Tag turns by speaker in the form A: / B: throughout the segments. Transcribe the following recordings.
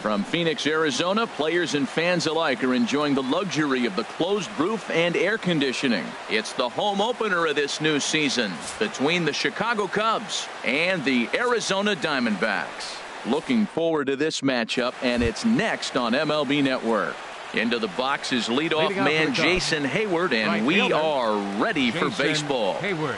A: From Phoenix, Arizona, players and fans alike are enjoying the luxury of the closed roof and air conditioning. It's the home opener of this new season between the Chicago Cubs and the Arizona Diamondbacks. Looking forward to this matchup, and it's next on MLB Network. Into the box is leadoff man Jason Hayward, and we are ready for baseball.
B: Hayward.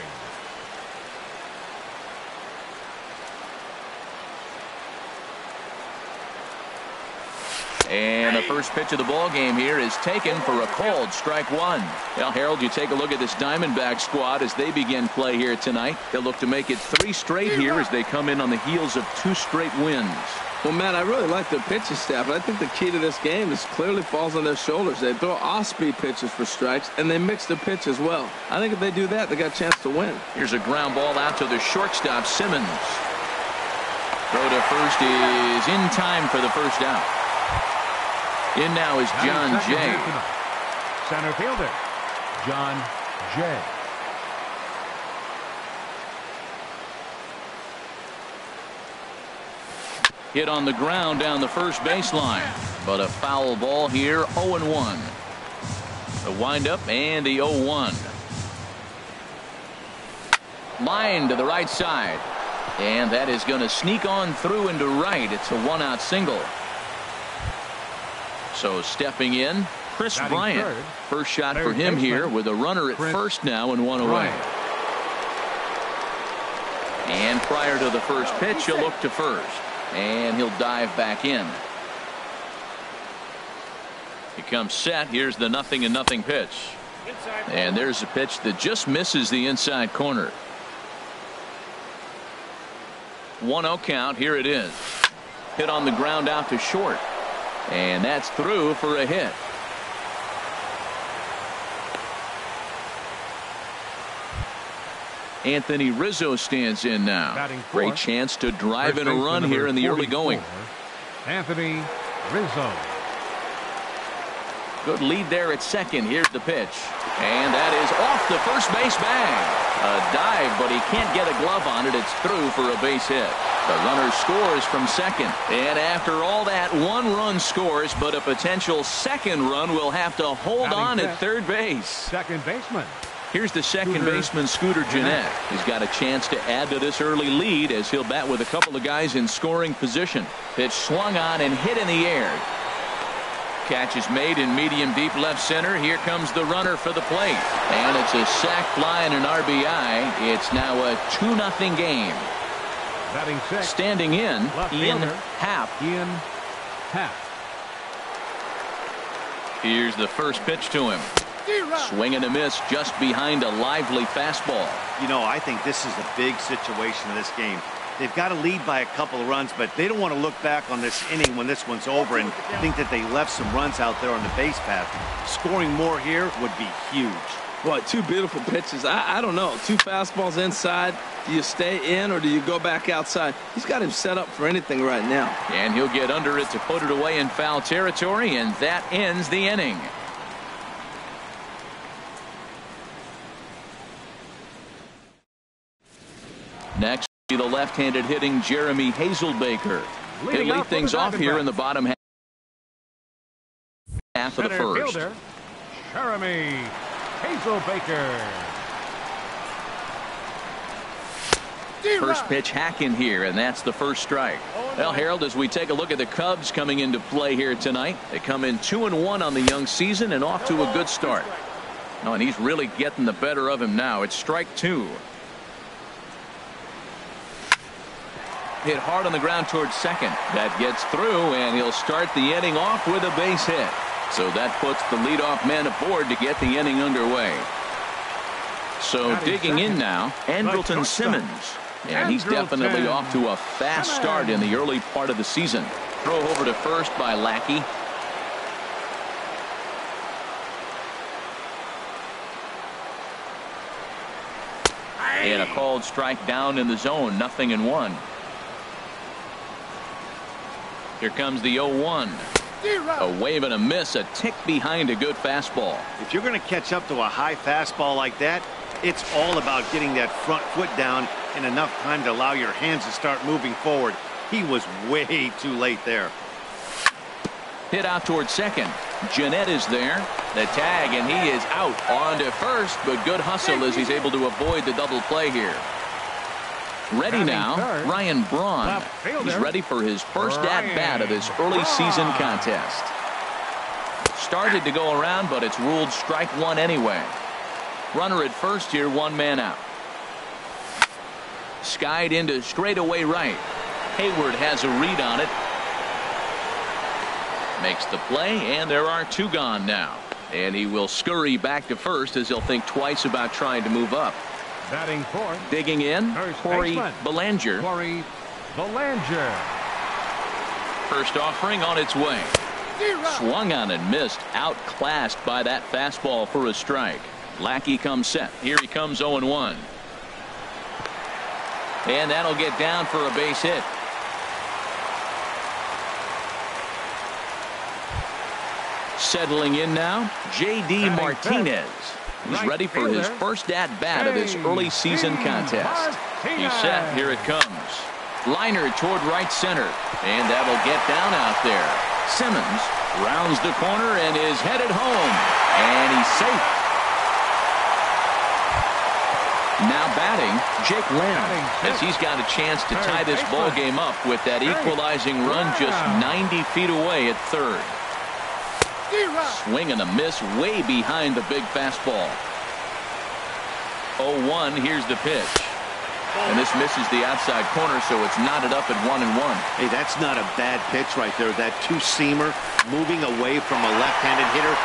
A: And the first pitch of the ball game here is taken for a called strike one. Now, Harold, you take a look at this Diamondback squad as they begin play here tonight. They'll look to make it 3 straight here as they come in on the heels of 2 straight wins.
C: Well, Matt, I really like their pitching staff, but I think the key to this game is clearly falls on their shoulders. They throw off-speed pitches for strikes, and they mix the pitch as well. I think if they do that, they got a chance to win.
A: Here's a ground ball out to the shortstop, Simmons. Throw to first is in time for the first out. In now is John Jay.
B: Center fielder, John Jay.
A: Hit on the ground down the first baseline, but a foul ball here, 0-1. The windup and the 0-1. Line to the right side, and that is going to sneak on through into right. It's a 1-out single. So stepping in, Chris Bryant. First shot for him here with a runner at first now and 1 away. And prior to the first pitch, he'll look to first. And he'll dive back in. He comes set. Here's the 0-0 pitch. And there's a pitch that just misses the inside corner. 1-0 count. Here it is. Hit on the ground out to short. And that's through for a hit. Anthony Rizzo stands in now. Great chance to drive in a run here in the early going.
B: Anthony Rizzo.
A: Good lead there at second. Here's the pitch. And that is off the first base bag. A dive, but he can't get a glove on it. It's through for a base hit. The runner scores from second. And after all that, 1 run scores, but a potential second run will have to hold on at third base.
B: Second baseman.
A: Here's the second baseman, Scooter Gennett. He's got a chance to add to this early lead as he'll bat with a couple of guys in scoring position. Pitch swung on and hit in the air. Catch is made in medium deep left center. Here comes the runner for the plate. And it's a sac fly and an RBI. It's now a 2-0 game.
B: Batting sixth.
A: Standing in, Ian Happ.
B: Ian Happ.
A: Here's the first pitch to him. Swing and a miss just behind a lively fastball.
D: You know, I think this is a big situation in this game. They've got to lead by a couple of runs, but they don't want to look back on this inning when this one's over and think that they left some runs out there on the base path. Scoring more here would be huge.
C: Boy, 2 beautiful pitches. I don't know. 2 fastballs inside. Do you stay in or do you go back outside? He's got him set up for anything right now.
A: And he'll get under it to put it away in foul territory, and that ends the inning. Next, the left-handed hitting Jeremy Hazelbaker. He'll lead things off here in the bottom half of the first.
B: Fielder, Jeremy Hazelbaker.
A: First pitch hack in here, and that's the first strike. Well, Harold, as we take a look at the Cubs coming into play here tonight, they come in 2-1 on the young season and off to a good start. Oh, and he's really getting the better of him now. It's strike 2. Hit hard on the ground towards second. That gets through, and he'll start the inning off with a base hit. So that puts the leadoff man aboard to get the inning underway. So digging in now, Andrelton Simmons. And he's definitely off to a fast start in the early part of the season. Throw over to first by Lackey. And a called strike down in the zone. 0-1. Here comes the 0-1. A wave and a miss, a tick behind a good fastball.
D: If you're going to catch up to a high fastball like that, it's all about getting that front foot down in enough time to allow your hands to start moving forward. He was way too late there.
A: Hit out towards second. Jeanette is there. The tag, and he is out on to first, but good hustle as he's able to avoid the double play here. Ready now, Ryan Braun. He's ready for his first at-bat of this early season contest. Started to go around, but it's ruled strike one anyway. Runner at first here, one man out. Skied into straightaway right. Hayward has a read on it. Makes the play, and there are two gone now. And he will scurry back to first as he'll think twice about trying to move up.
B: Batting fourth.
A: Digging in, Corey Belanger.
B: Corey Belanger.
A: First offering on its way. Swung on and missed. Outclassed by that fastball for a strike. Lackey comes set. Here he comes 0-1. And that'll get down for a base hit. Settling in now, J.D. Martinez. He's ready for his first at-bat of this early season contest. He's set. Here it comes. Liner toward right center. And that'll get down out there. Simmons rounds the corner and is headed home. And he's safe. Now batting, Jake Lamb, as he's got a chance to tie this ball game up with that equalizing run just 90 feet away at third. Swing and a miss way behind the big fastball. 0-1, here's the pitch. And this misses the outside corner, so it's knotted up at 1-1.
D: Hey, that's not a bad pitch right there. That two-seamer moving away from a left-handed hitter.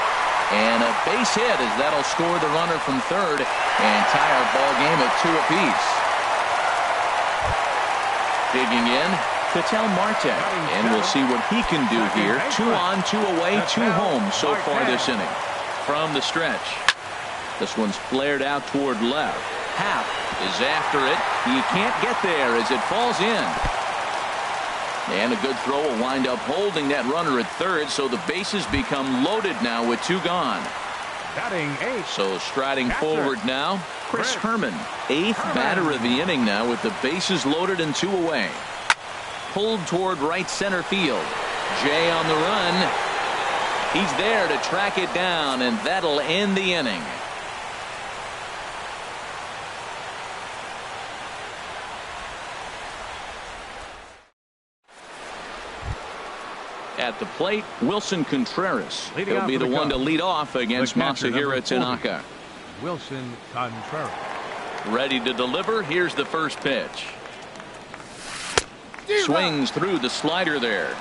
A: And a base hit as that'll score the runner from third and tie our ball game at 2 apiece. Digging in, Ketel Marte, and we'll see what he can do here. 2 on, 2 away, 2 home so far this inning. From the stretch, this one's flared out toward left. Happ is after it. He can't get there as it falls in. And a good throw will wind up holding that runner at third, so the bases become loaded now with 2 gone.
B: Batting 8.
A: So striding forward now, Chris Herman, 8th batter of the inning now with the bases loaded and 2 away. Pulled toward right center field. Jay on the run. He's there to track it down, and that'll end the inning. At the plate, Wilson Contreras. He'll be the one to lead off against Masahiro Tanaka.
B: Wilson Contreras.
A: Ready to deliver. Here's the first pitch. Swings through the slider there.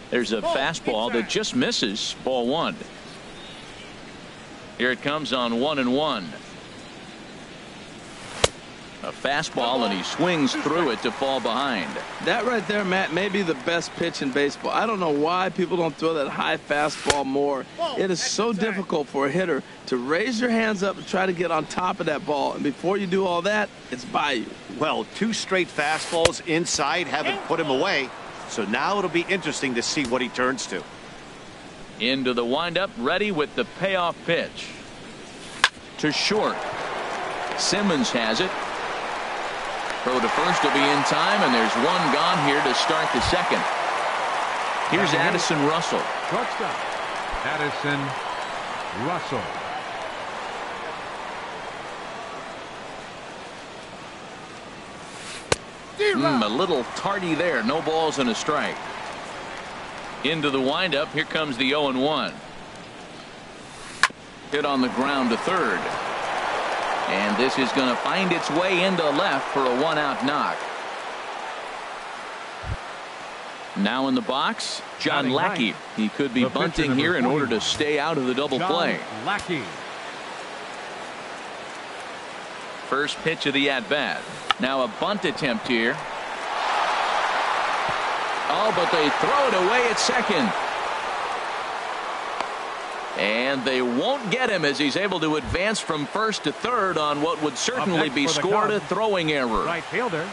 A: There's a fastball that just misses. Ball 1. Here it comes on 1-1. A fastball, and he swings through it to fall behind.
C: That right there, Matt, may be the best pitch in baseball. I don't know why people don't throw that high fastball more. It is so difficult for a hitter to raise your hands up and try to get on top of that ball. And before you do all that, it's by you.
D: Well, 2 straight fastballs inside haven't put him away. So now it'll be interesting to see what he turns to.
A: Into the windup, ready with the payoff pitch. To short. Simmons has it. Throw to first will be in time, and there's 1 gone here to start the second. Here's Addison Russell.
B: Shortstop, Addison Russell.
A: A little tardy there. No balls and a strike. Into the windup. Here comes the 0-1. Hit on the ground to third. And this is going to find its way into left for a 1-out knock. Now in the box, John Lackey. He could be bunting here in order to stay out of the double play.
B: Lackey.
A: First pitch of the at-bat. Now a bunt attempt here. Oh, but they throw it away at second. And they won't get him as he's able to advance from first to third on what would certainly be scored a throwing error.
B: Right fielder.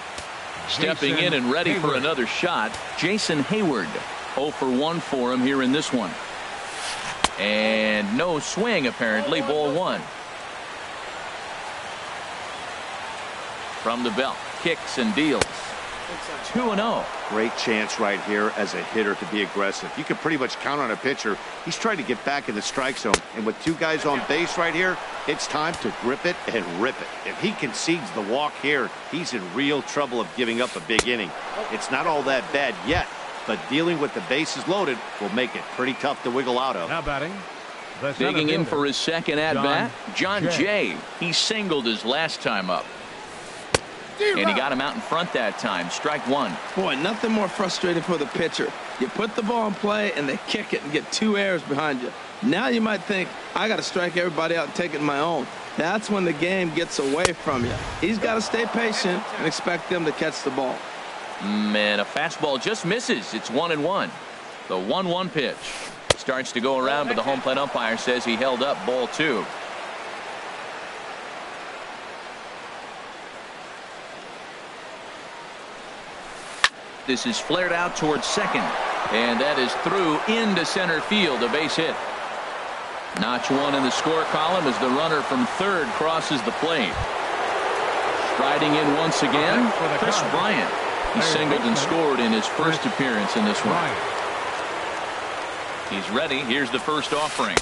A: Stepping in and ready for another shot, Jason Hayward. 0 for 1 for him here in this one. And no swing apparently. Ball 1. From the belt, kicks and deals. 2-0.
D: Great chance right here as a hitter to be aggressive. You can pretty much count on a pitcher. He's trying to get back in the strike zone. And with two guys on base right here, it's time to grip it and rip it. If he concedes the walk here, he's in real trouble of giving up a big inning. It's not all that bad yet, but dealing with the bases loaded will make it pretty tough to wiggle out of.
B: Now batting.
A: Digging in for his second at-bat, John Jay. He singled his last time up. And he got him out in front that time. Strike one.
C: Boy, nothing more frustrating for the pitcher. You put the ball in play and they kick it and get two errors behind you. Now you might think, I got to strike everybody out and take it my own. That's when the game gets away from you. He's got to stay patient and expect them to catch the ball.
A: Man, a fastball just misses. It's 1-1. The 1-1 pitch. Starts to go around, but the home plate umpire says he held up ball two. This is flared out towards second, and that is through into center field, a base hit. Notch one in the score column as the runner from third crosses the plate. Striding in once again, Chris Bryant. He singled and scored in his first appearance in this one. He's ready. Here's the first offering.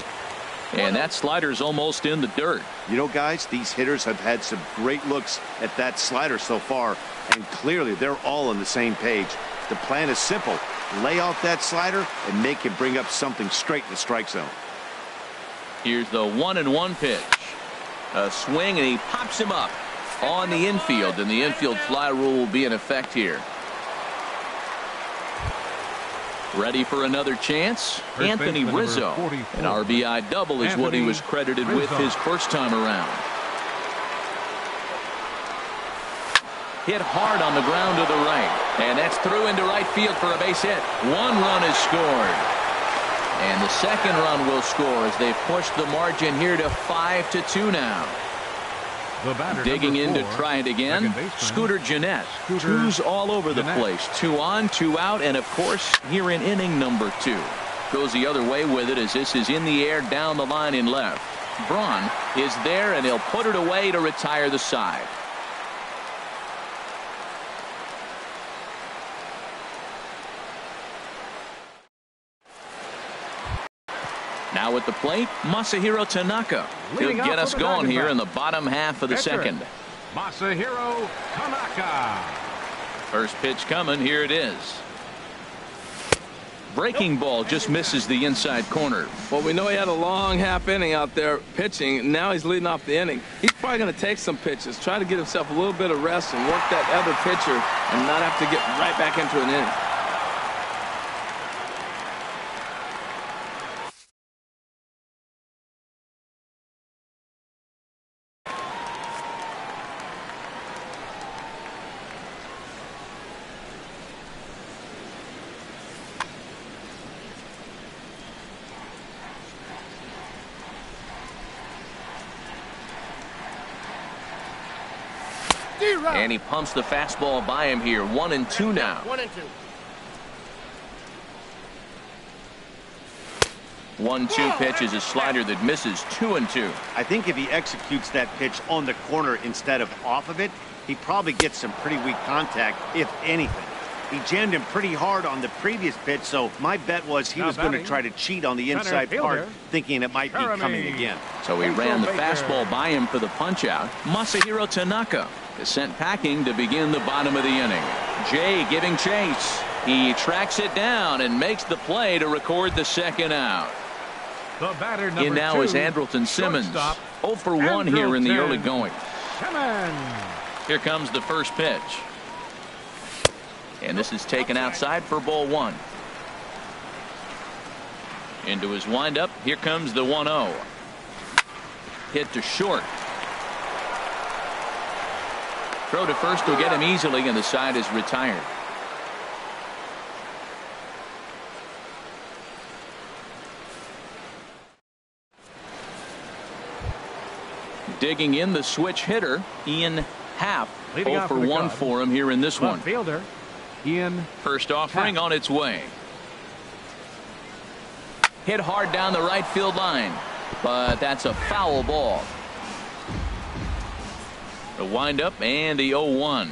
A: And that slider's almost in the dirt.
D: You know, guys, these hitters have had some great looks at that slider so far, and clearly they're all on the same page. The plan is simple. Lay off that slider and make him bring up something straight in the strike zone.
A: Here's the 1-1 pitch. A swing, and he pops him up on the infield, and the infield fly rule will be in effect here. Ready for another chance? Anthony Rizzo. An RBI double is what he was credited with his first time around. Hit hard on the ground to the right, and that's through into right field for a base hit. One run is scored, and the second run will score as they push the margin here to 5-2 now. Digging in to try it again, Scooter Gennett. Twos all over the place. 2 on, 2 out, and of course here in inning number 2. Goes the other way with it as this is in the air down the line in left. Braun is there, and he'll put it away to retire the side. Now at the plate, Masahiro Tanaka. He'll get us going here in the bottom half of the second.
B: Masahiro Tanaka.
A: First pitch coming. Here it is. Breaking ball just misses the inside corner.
C: Well, we know he had a long half inning out there pitching. Now he's leading off the inning. He's probably going to take some pitches, try to get himself a little bit of rest and work that other pitcher and not have to get right back into an inning.
A: And he pumps the fastball by him here. 1-2 now.
E: 1-2.
A: 1-2 pitch is a slider that misses. 2-2.
D: I think if he executes that pitch on the corner instead of off of it, he probably gets some pretty weak contact, if anything. He jammed him pretty hard on the previous pitch, so my bet was he was going to try to cheat on the inside part, thinking it might be coming again.
A: So he ran the fastball by him for the punch-out. Masahiro Tanaka is sent packing to begin the bottom of the inning. Jay giving chase. He tracks it down and makes the play to record the second out.
B: The batter number
A: in now
B: 2,
A: is Andrelton Simmons. 0 for 1 here in the early going. Here comes the first pitch. And this is taken outside for ball 1. Into his windup. Here comes the 1-0. Hit to short. Throw to first will get him easily, and the side is retired. Digging in the switch hitter, Ian Happ. 0 for 1 for him here in this one.
B: Fielder, Ian.
A: First offering on its way. Hit hard down the right field line, but that's a foul ball. The windup and the 0-1.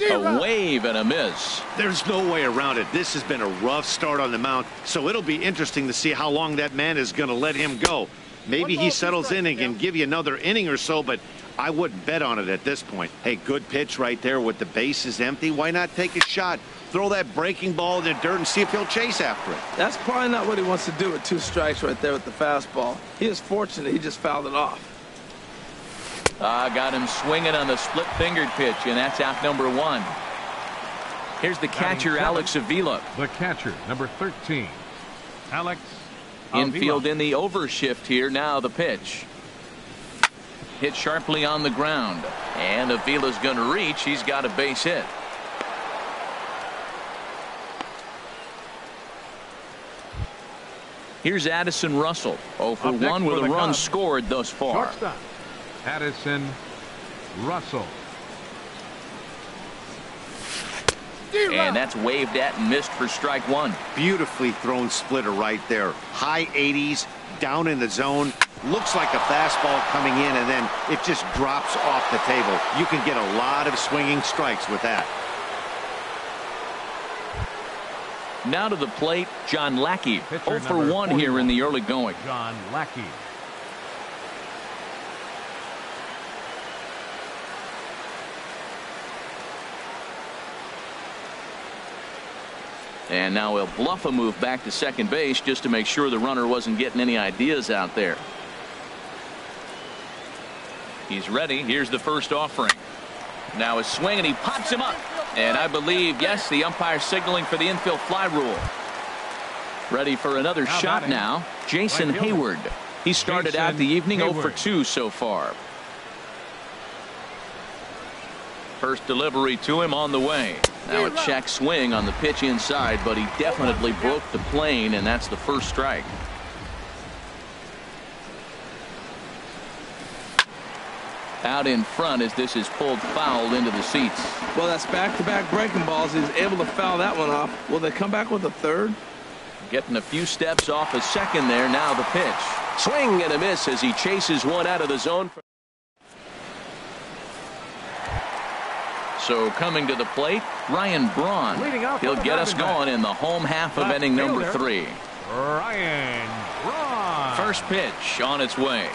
A: A wave and a miss.
D: There's no way around it. This has been a rough start on the mound, so it'll be interesting to see how long that man is going to let him go. Maybe he settles in and can give you another inning or so, but I wouldn't bet on it at this point. Hey, good pitch right there with the bases empty. Why not take a shot? Throw that breaking ball in the dirt and see if he'll chase after it.
C: That's probably not what he wants to do with 2 strikes right there with the fastball. He is fortunate he just fouled it off.
A: Got him swinging on the split-fingered pitch, and that's out number 1. Here's the catcher, Alex Avila.
B: The catcher, number 13, Alex
A: Infield
B: Avila.
A: in the overshift here. Now the pitch. Hit sharply on the ground. And Avila's going to reach. He's got a base hit. Here's Addison Russell. 0 for 1 with a run scored thus far.
B: Shortstop, Addison Russell.
A: And that's waved at and missed for strike 1.
D: Beautifully thrown splitter right there. High 80s, down in the zone. Looks like a fastball coming in, and then it just drops off the table. You can get a lot of swinging strikes with that.
A: Now to the plate, John Lackey.
B: Pitcher
A: 0 for 1 here in the early going.
B: John Lackey.
A: And now he'll bluff a move back to second base just to make sure the runner wasn't getting any ideas out there. He's ready. Here's the first offering. Now a swing, and he pops him up. And I believe, yes, the umpire signaling for the infield fly rule. Ready for another shot now. Jason Hayward. He started out the evening 0 for 2 so far. First delivery to him on the way. Now a check swing on the pitch inside, but he definitely broke the plane, and that's the first strike. Out in front as this is pulled foul into the seats.
C: Well, that's back-to-back breaking balls. He's able to foul that one off. Will they come back with a third?
A: Getting a few steps off a second there. Now the pitch. Swing and a miss as he chases one out of the zone. So coming to the plate, Ryan Braun. He'll get us going in the home half of inning number 3.
B: Ryan Braun.
A: First pitch on its way.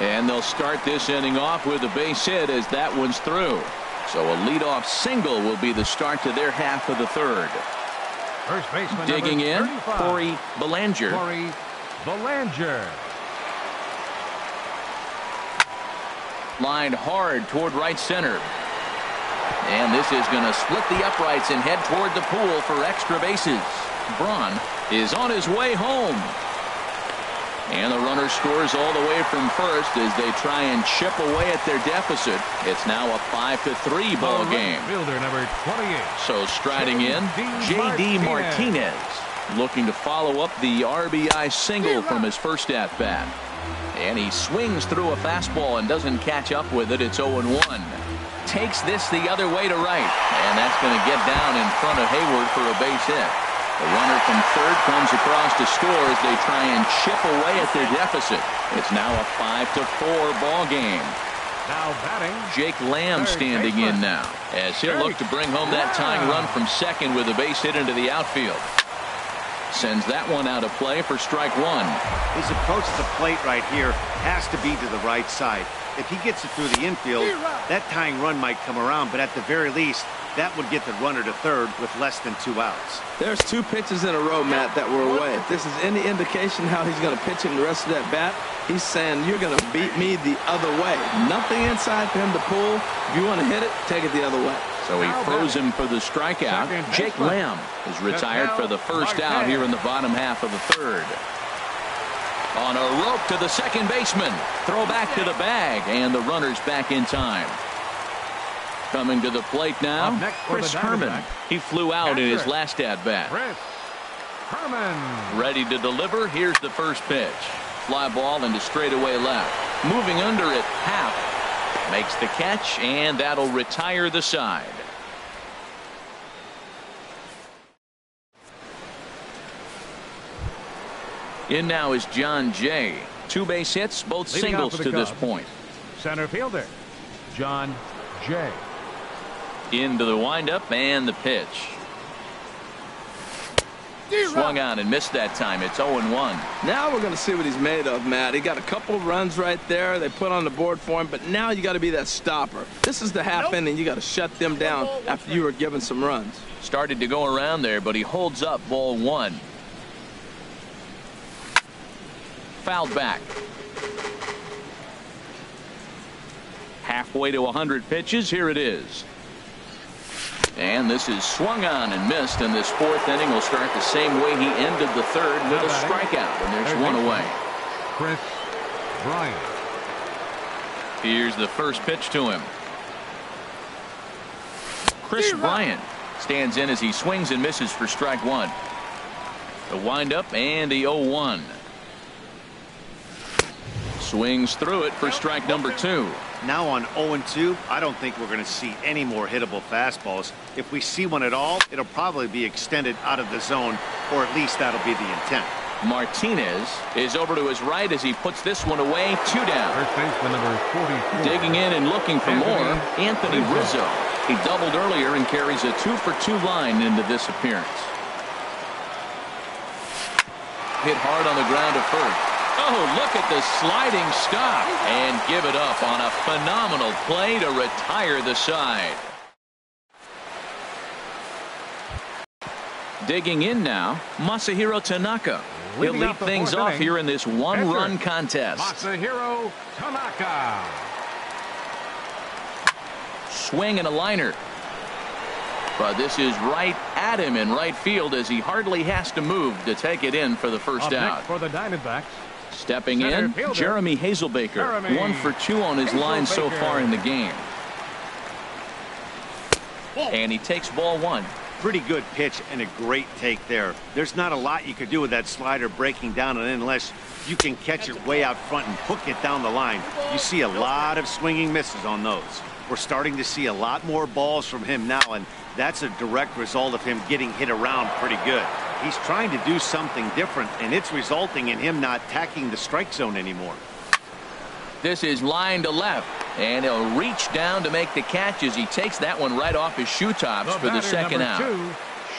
A: And they'll start this inning off with a base hit as that one's through. So a leadoff single will be the start to their half of the third.
B: First baseman
A: digging in,
B: 35.
A: Corey Belanger.
B: Corey Belanger.
A: Lined hard toward right center. And this is going to split the uprights and head toward the pool for extra bases. Braun is on his way home. And the runner scores all the way from first as they try and chip away at their deficit. It's now a 5-3 ball game.
B: Fielder number 28.
A: So striding in, J.D. Martinez looking to follow up the RBI single from his first at bat. And he swings through a fastball and doesn't catch up with it. It's 0-1. Takes this the other way to right. And that's going to get down in front of Hayward for a base hit. The runner from third comes across to score as they try and chip away at their deficit. It's now a 5-4 ball game.
B: Now batting,
A: Jake Lamb standing in now as he'll look to bring home that tying run from second with a base hit into the outfield. Sends that one out of play for strike 1.
D: His approach to the plate right here has to be to the right side. If he gets it through the infield, that tying run might come around, but at the very least, that would get the runner to third with less than 2 outs.
C: There's 2 pitches in a row, Matt, that were away. If this is any indication how he's going to pitch him the rest of that bat, he's saying you're going to beat me the other way. Nothing inside for him to pull. If you want to hit it, take it the other way.
A: So he froze him for the strikeout. Jake Lamb is retired for the first out here in the bottom half of the third. On a rope to the second baseman. Throw back to the bag, and the runner's back in time. Coming to the plate now, Chris Herman. He flew out in his last at-bat.
B: Chris Herman.
A: Ready to deliver. Here's the first pitch. Fly ball into straightaway left. Moving under it, Happ makes the catch, and that'll retire the side. In now is John Jay. 2 base hits, both
B: Leading
A: singles to this point.
B: Center fielder, John Jay.
A: Into the windup and the pitch. Swung on and missed that time. It's 0-1.
C: Now we're going to see what he's made of, Matt. He got a couple runs right there. They put on the board for him, but now you got to be that stopper. This is the half inning. You got to shut them down after you were given some runs.
A: Started to go around there, but he holds up ball 1. Fouled back. Halfway to 100 pitches. Here it is. And this is swung on and missed, and this 4th inning will start the same way he ended the 3rd with a strikeout, and there's 1 away.
B: Chris Bryant.
A: Here's the first pitch to him. Chris Bryant stands in as he swings and misses for strike 1. The windup and the 0-1. Swings through it for strike number 2.
D: Now on 0-2, I don't think we're going to see any more hittable fastballs. If we see one at all, it'll probably be extended out of the zone, or at least that'll be the intent.
A: Martinez is over to his right as he puts this one away. 2 down.
B: First baseman number 44.
A: Digging in and looking for more, Anthony Rizzo. He doubled earlier and carries a 2-for-2 line into this appearance. Hit hard on the ground to first. Oh, look at the sliding stop and give it up on a phenomenal play to retire the side. Digging in now, Masahiro Tanaka. He'll lead things off here in this 1-run contest.
B: Masahiro Tanaka.
A: Swing and a liner. But this is right at him in right field as he hardly has to move to take it in for the first out.
B: For the Diamondbacks.
A: Stepping in, Jeremy Hazelbaker. 1 for 2 on his line so far in the game. And he takes ball 1.
D: Pretty good pitch and a great take there. There's not a lot you could do with that slider breaking down, and unless you can catch it way out front and hook it down the line, you see a lot of swinging misses on those. We're starting to see a lot more balls from him now, and that's a direct result of him getting hit around pretty good. He's trying to do something different, and it's resulting in him not tacking the strike zone anymore.
A: This is line to left, and he'll reach down to make the catch as he takes that one right off his shoe tops for the second out.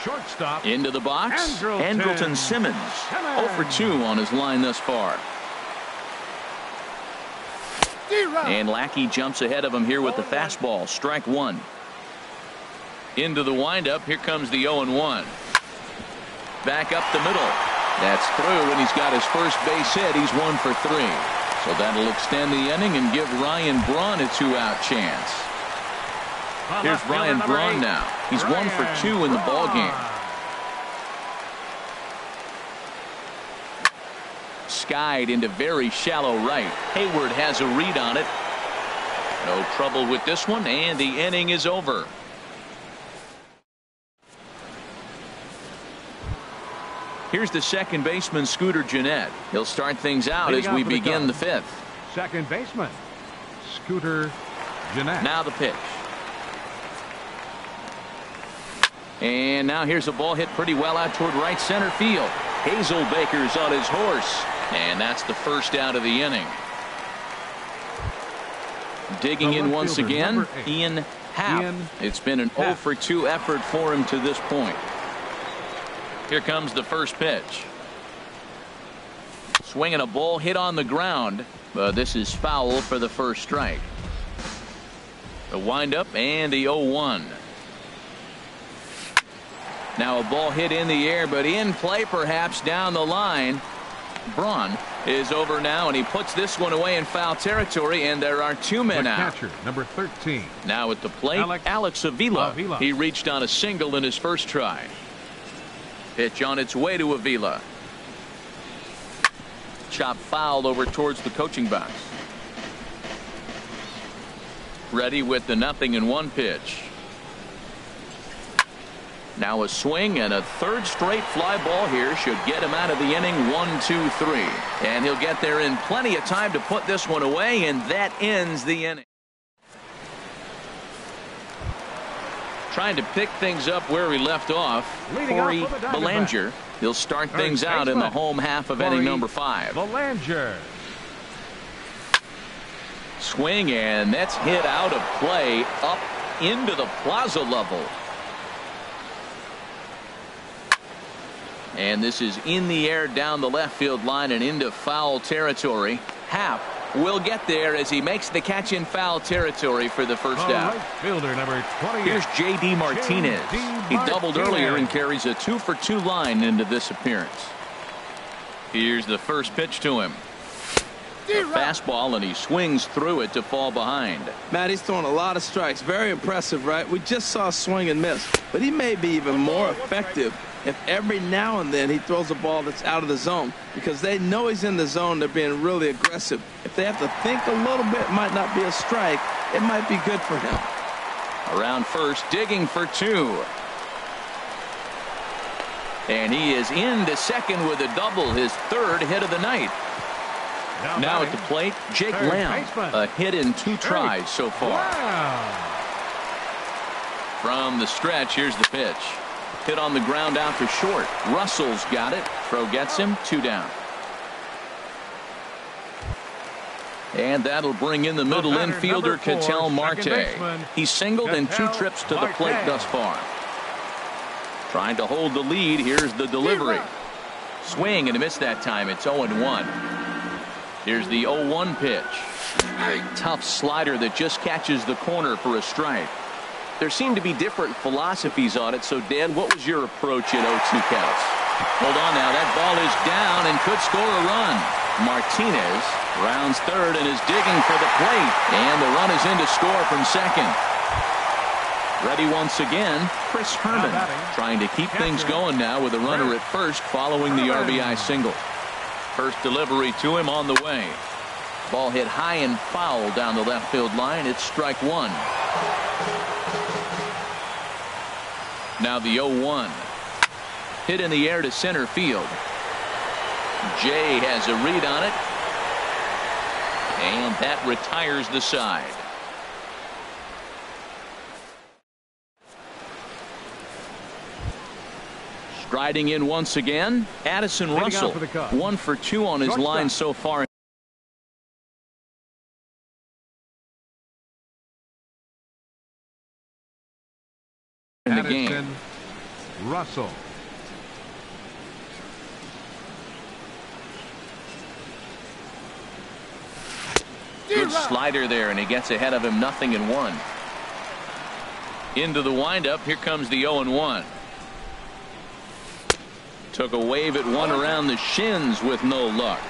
B: Shortstop.
A: Into the box, Andrelton Simmons. 0 for 2 on his line thus far. And Lackey jumps ahead of him here with the fastball. Strike 1. Into the windup. Here comes the 0-1. Back up the middle. That's through, and he's got his first base hit. He's 1 for 3. So that'll extend the inning and give Ryan Braun a 2-out chance. Here's Ryan Braun now. He's 1 for 2 in the ballgame. Skied into very shallow right. Hayward has a read on it. No trouble with this one, and the inning is over. Here's the second baseman, Scooter Gennett. He'll start things out as we begin the 5th.
B: Second baseman, Scooter Gennett.
A: Now the pitch. And now here's a ball hit pretty well out toward right center field. Hazelbaker's on his horse. And that's the first out of the inning. Digging in once again, Ian Happ. It's been an 0 for 2 effort for him to this point. Here comes the first pitch. Swinging a ball hit on the ground. But this is foul for the first strike. The windup and the 0-1. Now a ball hit in the air, but in play perhaps down the line. Braun is over now, and he puts this one away in foul territory, and there are 2 men out.
B: Catcher, number 13.
A: Now at the plate, Alex Avila. He reached on a single in his first try. Pitch on its way to Avila. Chop foul over towards the coaching box. Ready with the 0-1 pitch. Now a swing and a third straight fly ball here should get him out of the inning. 1-2-3, and he'll get there in plenty of time to put this one away, and that ends the inning. Trying to pick things up where we left off, Corey Belanger. He'll start things out in the home half of inning number 5.
B: Belanger.
A: Swing, and that's hit out of play up into the plaza level. And this is in the air down the left field line and into foul territory. Happ will get there as he makes the catch in foul territory for the first out.
B: Right fielder number 20.
A: Here's J.D. Martinez. He doubled earlier and carries a 2-for-2 line into this appearance. Here's the first pitch to him. A fastball, and he swings through it to fall behind.
C: Matt, he's throwing a lot of strikes. Very impressive, right? We just saw a swing and miss, but he may be even more effective if every now and then he throws a ball that's out of the zone, because they know he's in the zone. They're being really aggressive. If they have to think a little bit, it might not be a strike. It might be good for him.
A: Around first, digging for 2. And he is into second with a double, his 3rd hit of the night. Now at the plate, Jake Lamb. A hit in 2 tries so far. From the stretch, here's the pitch. Hit on the ground out to short. Russell's got it. Throw gets him. 2 down. And that'll bring in the middle infielder, Ketel Marte. He's singled in 2 trips to the plate thus far. Trying to hold the lead. Here's the delivery. Swing and a miss that time. It's 0-1. Here's the 0-1 pitch. Tough slider that just catches the corner for a strike. There seem to be different philosophies on it. So, Dan, what was your approach in 0-2 counts? Hold on now. That ball is down and could score a run. Martinez rounds third and is digging for the plate. And the run is in to score from second. Ready once again, Chris Herman. Trying to keep things going now with a runner at first following the RBI single. First delivery to him on the way. Ball hit high and foul down the left field line. It's strike 1. Now the 0-1. Hit in the air to center field. Jay has a read on it. And that retires the side. Striding in once again, Addison Russell. 1 for 2 on his line so far in the game.
B: Russell.
A: Good slider there, and he gets ahead of him. 0-1. Into the windup. Here comes the 0-1. Took a wave at one around the shins with no luck.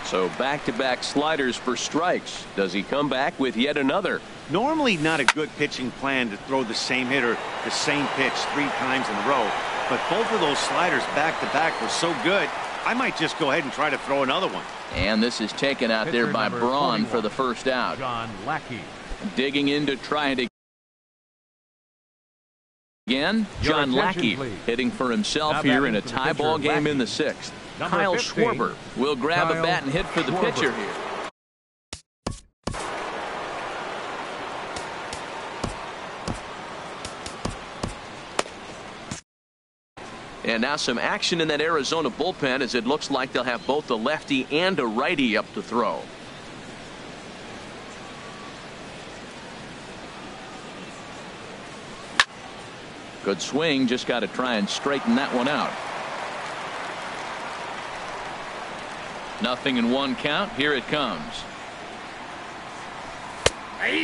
A: So back-to-back sliders for strikes. Does he come back with yet another?
D: Normally not a good pitching plan to throw the same hitter the same pitch 3 times in a row, but both of those sliders back-to-back were so good, I might just go ahead and try to throw another one.
A: And this is taken out there by Braun for the first out.
B: John Lackey.
A: Digging in to try it again. John Lackey hitting for himself here in a tie ball game in the 6th. Kyle Schwarber will grab a bat and hit for the pitcher here. And now some action in that Arizona bullpen, as it looks like they'll have both a lefty and a righty up to throw. Good swing, just got to try and straighten that one out. 0-1 count. Here it comes.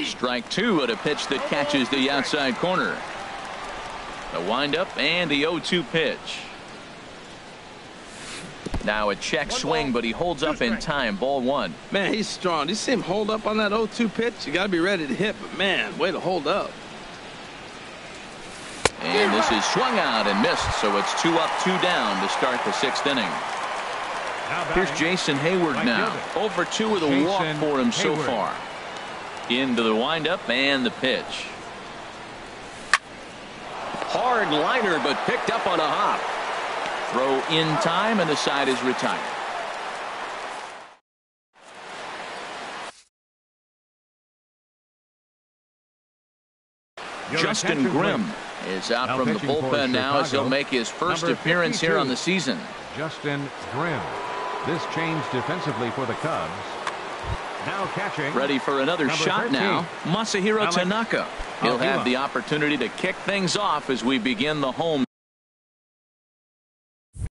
A: Strike 2 at a pitch that catches the outside corner. The windup and the 0-2 pitch. Now a check swing, but he holds up in time. Ball 1.
C: Man, he's strong. You see him hold up on that 0-2 pitch? You got to be ready to hit, but man, way to hold up.
A: And this is swung out and missed, so it's 2 up, 2 down to start the 6th inning. Here's Jason Hayward now. 0 for 2 with a walk for him so far. Into the windup and the pitch. Hard liner, but picked up on a hop. Throw in time, and the side is retired. Justin Grimm is out
B: Now
A: from the
B: pitching for
A: bullpen now as he'll
B: Chicago,
A: make his first
B: number
A: appearance here
B: 52.
A: on the season.
B: Justin Grimm. This change defensively for the Cubs. Now catching.
A: Ready for another
B: number
A: shot
B: 13.
A: now. Masahiro
B: Alex
A: Tanaka. He'll have
B: Avila.
A: the opportunity to kick things off as we begin the home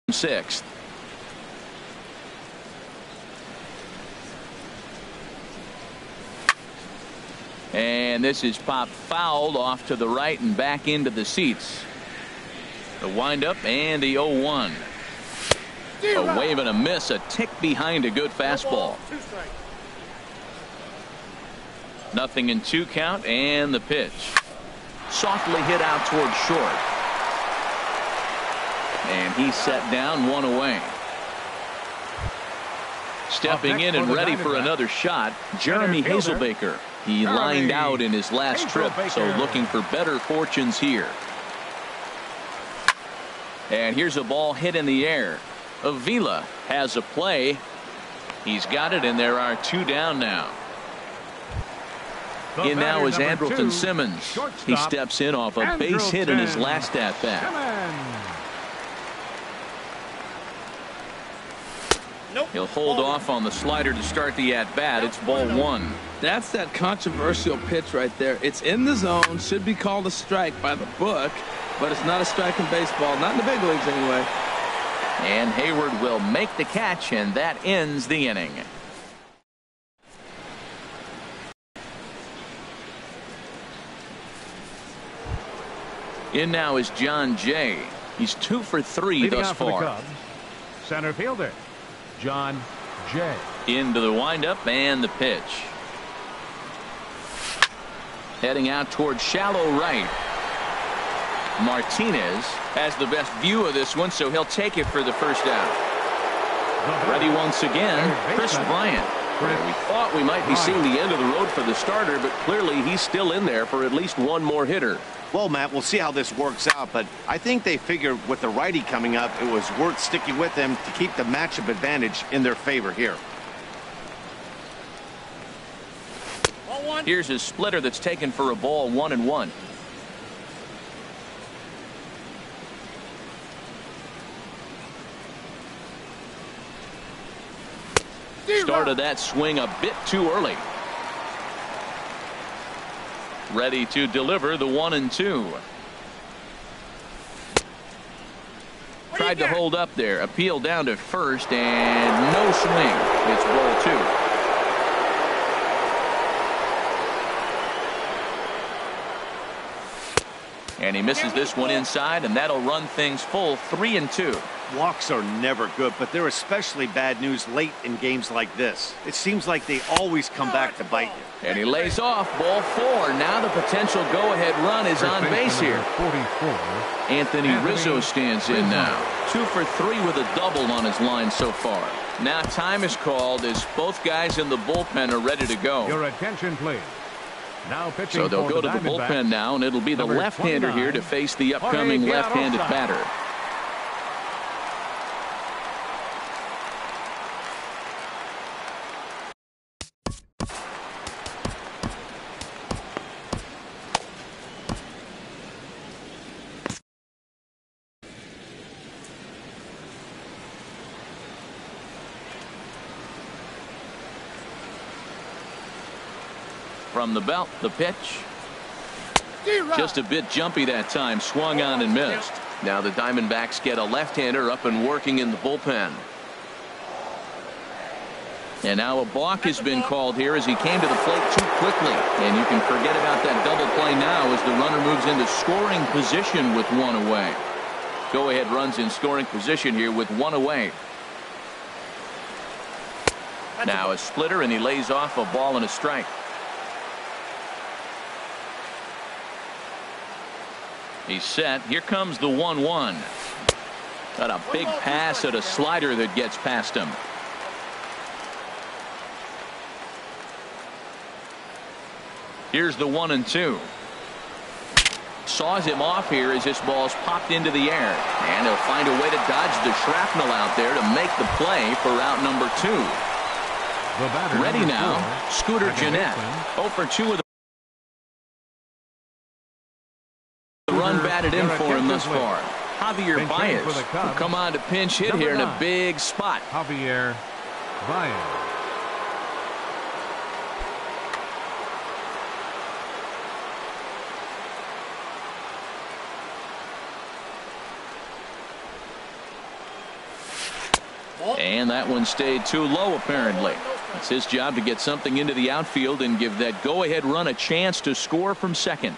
A: sixth. And this is popped fouled off to the right and back into the seats. The windup and the 0-1. A wave and a miss, a tick behind a good fastball. Nothing in 2 count, and the pitch. Softly hit out towards short. And he's set down, 1 away. Stepping in and ready for another shot, Jeremy Hazelbaker. He lined out in his last trip, so looking for better fortunes here. And here's a ball hit in the air. Avila has a play. He's got it, and there are 2 down now. In now is Andrelton Simmons. He steps in off a base hit in his last at-bat. He'll hold off on the slider to start the at-bat. It's ball 1.
C: That's that controversial pitch right there. It's in the zone, should be called a strike by the book, but it's not a strike in baseball, not in the big leagues anyway.
A: And Hayward will make the catch, and that ends the inning. In now is John Jay. He's 2 for 3
B: Leading
A: thus
B: out for the
A: far.
B: Cubs, center fielder John Jay.
A: Into the windup and the pitch. Heading out towards shallow right. Martinez has the best view of this one, so he'll take it for the first out. Ready once again, Chris Bryant. We thought we might be seeing the end of the road for the starter, but clearly he's still in there for at least one more hitter.
D: Well, Matt, we'll see how this works out, but I think they figured with the righty coming up, it was worth sticking with them to keep the matchup advantage in their favor here.
A: Here's his splitter that's taken for a ball, 1-1. Started that swing a bit too early. Ready to deliver the 1-2. Tried to hold up there. Appeal down to first and no swing. It's ball 2. And he misses this one inside, and that'll run things full 3-2.
D: Walks are never good, but they're especially bad news late in games like this. It seems like they always come back to bite you.
A: And he lays off ball 4. Now the potential go-ahead run is on base here.
B: 44.
A: Anthony Rizzo stands in now. 2 for 3 with a double on his line so far. Now time is called as both guys in the bullpen are ready to go.
B: Your attention, please. Now pitching
A: So they'll
B: for
A: go to the
B: Diamondbacks,
A: bullpen now, and it'll be the
B: number
A: left-hander here to
B: 29,
A: face the upcoming left-handed batter. From the belt, the pitch. Just a bit jumpy that time. Swung on and missed. Now the Diamondbacks get a left-hander up and working in the bullpen. And now a balk has been called here as he came to the plate too quickly. And you can forget about that double play now as the runner moves into scoring position with 1 away. Go-ahead runs in scoring position here with 1 away. Now a splitter, and he lays off a ball and a strike. He's set. Here comes the 1-1. Got a big pass at a slider that gets past him. Here's the 1-2. Saws him off here as this ball's popped into the air. And he'll find a way to dodge the shrapnel out there to make the play for out number 2. Ready now, Scooter Gennett. 0 for 2 with run batted in for him thus far. Javier Baez will come on to pinch hit here in a big spot.
B: Javier Baez.
A: And that one stayed too low, apparently. It's his job to get something into the outfield and give that go-ahead run a chance to score from second.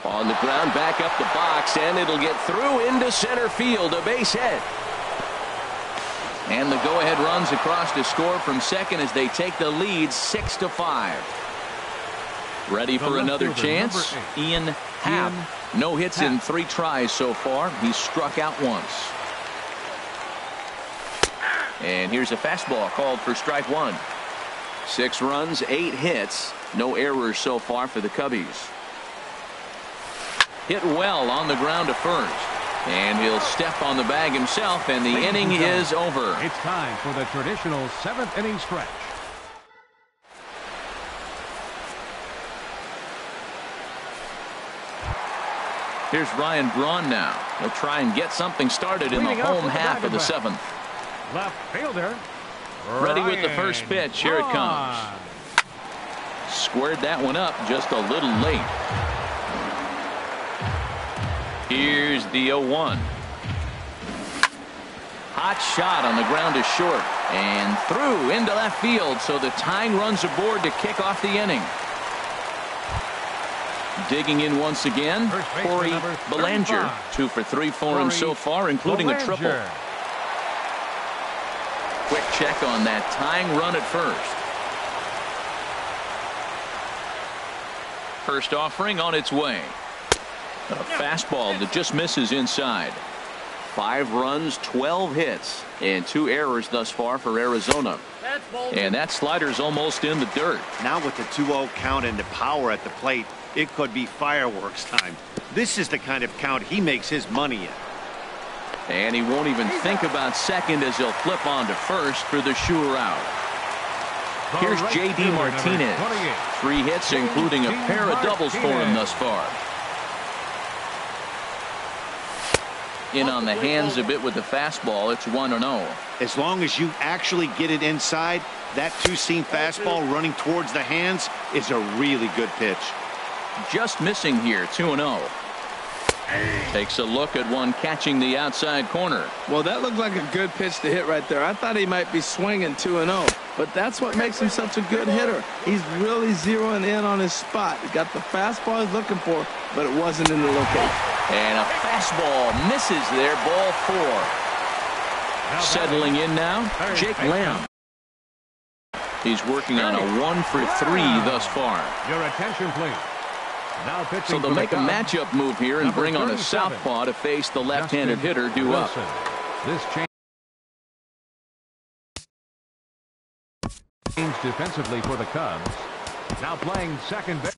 A: On the ground, back up the box, and it'll get through into center field, a base hit. And the go-ahead runs across to score from second as they take the lead 6-5. Ready for another chance? Ian Happ. No hits in 3 tries so far. He's struck out once. And here's a fastball called for strike 1. 6 runs, 8 hits. No errors so far for the Cubbies. Hit well on the ground to first. And he'll step on the bag himself, and the inning is over.
B: It's time for the traditional 7th inning stretch.
A: Here's Ryan Braun now. He'll try and get something started in the home half of the 7th.
B: Left fielder.
A: Ready with the first pitch. Here it comes. Squared that one up just a little late. Here's the 0-1. Hot shot on the ground is short. And through into left field, so the tying runs aboard to kick off the inning. Digging in once again, Corey Belanger. 2 for 3 for him so far, including a triple. Quick check on that tying run at first. First offering on its way. A fastball that just misses inside. 5 runs, 12 hits, and 2 errors thus far for Arizona. And that slider's almost in the dirt.
D: Now with the 2-0 count and the power at the plate, it could be fireworks time. This is the kind of count he makes his money in.
A: And he won't even think about second as he'll flip on to first for the sure out. Here's J.D. Martinez. 3 hits, including a pair of doubles for him thus far. In on the hands a bit with the fastball. It's 1-0.
D: As long as you actually get it inside, that 2-seam fastball running towards the hands is a really good pitch.
A: Just missing here, 2-0. Takes a look at one catching the outside corner.
C: Well, that looked like a good pitch to hit right there. I thought he might be swinging 2-0, but that's what makes him such a good hitter. He's really zeroing in on his spot. He got the fastball he's looking for, but it wasn't in the location.
A: And a fastball misses there, ball 4. Settling in now, Jake Lamb. He's working on a 1 for 3 thus far.
B: Your attention, please.
A: So they'll make a matchup move here and bring on a southpaw to face the left-handed hitter due up.
B: This change defensively for the Cubs. Now playing second base.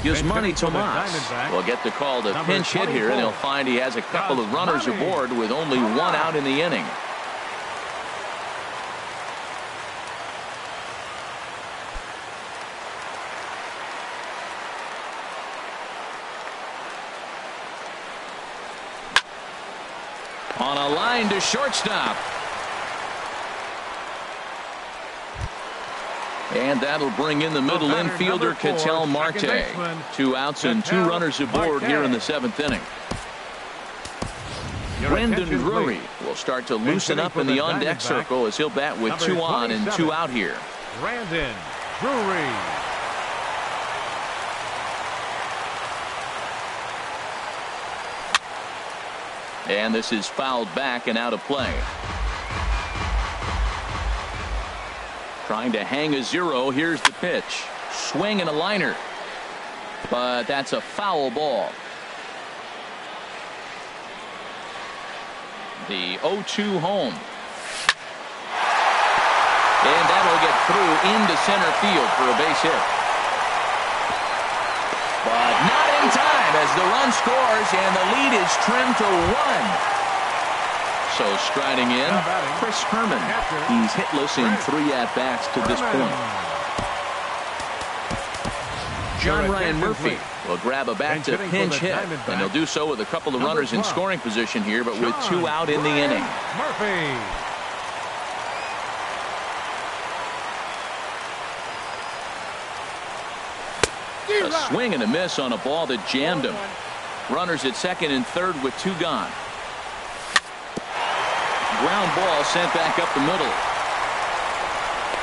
A: Yasmani Tomas will get the call to pinch hit here, and he'll find he has a couple of runners aboard with only 1 out in the inning. On a line to shortstop. And that'll bring in the middle infielder, Ketel Marte. 2 outs and 2 runners aboard here in the 7th inning. Brendan Drury will start to loosen up in the on-deck circle as he'll bat with 2 on and 2 out here.
B: Brandon Drury.
A: And this is fouled back and out of play. Trying to hang a 0. Here's the pitch. Swing and a liner. But that's a foul ball. The 0-2 home. And that'll get through into center field for a base hit. But not in time as the run scores and the lead is trimmed to 1. Also striding in, Chris Herman. He's hitless in 3 at-bats to this point. John Ryan Murphy will grab a bat to pinch hit, and he'll do so with a couple of runners in scoring position here, but with 2 out in the inning.
B: Murphy.
A: A swing and a miss on a ball that jammed him. Runners at second and third with 2 gone. Ground ball sent back up the middle.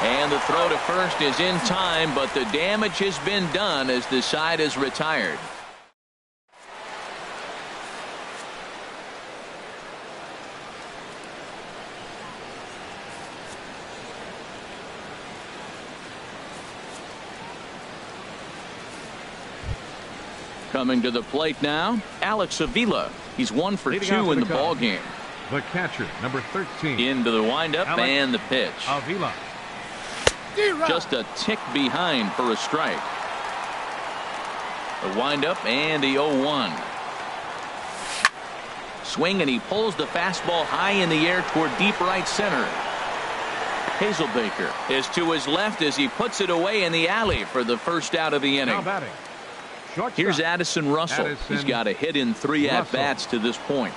A: And the throw to first is in time, but the damage has been done as the side is retired. Coming to the plate now, Alex Avila. He's 1 for 2 in the ball game.
B: The catcher, number 13.
A: Into the windup and the pitch.
B: Avila.
A: Just a tick behind for a strike. The windup and the 0-1. Swing, and he pulls the fastball high in the air toward deep right center. Hazelbaker is to his left as he puts it away in the alley for the first out of the inning.
B: Now batting.
A: Here's Addison Russell. He's got a hit in 3 at-bats to this point.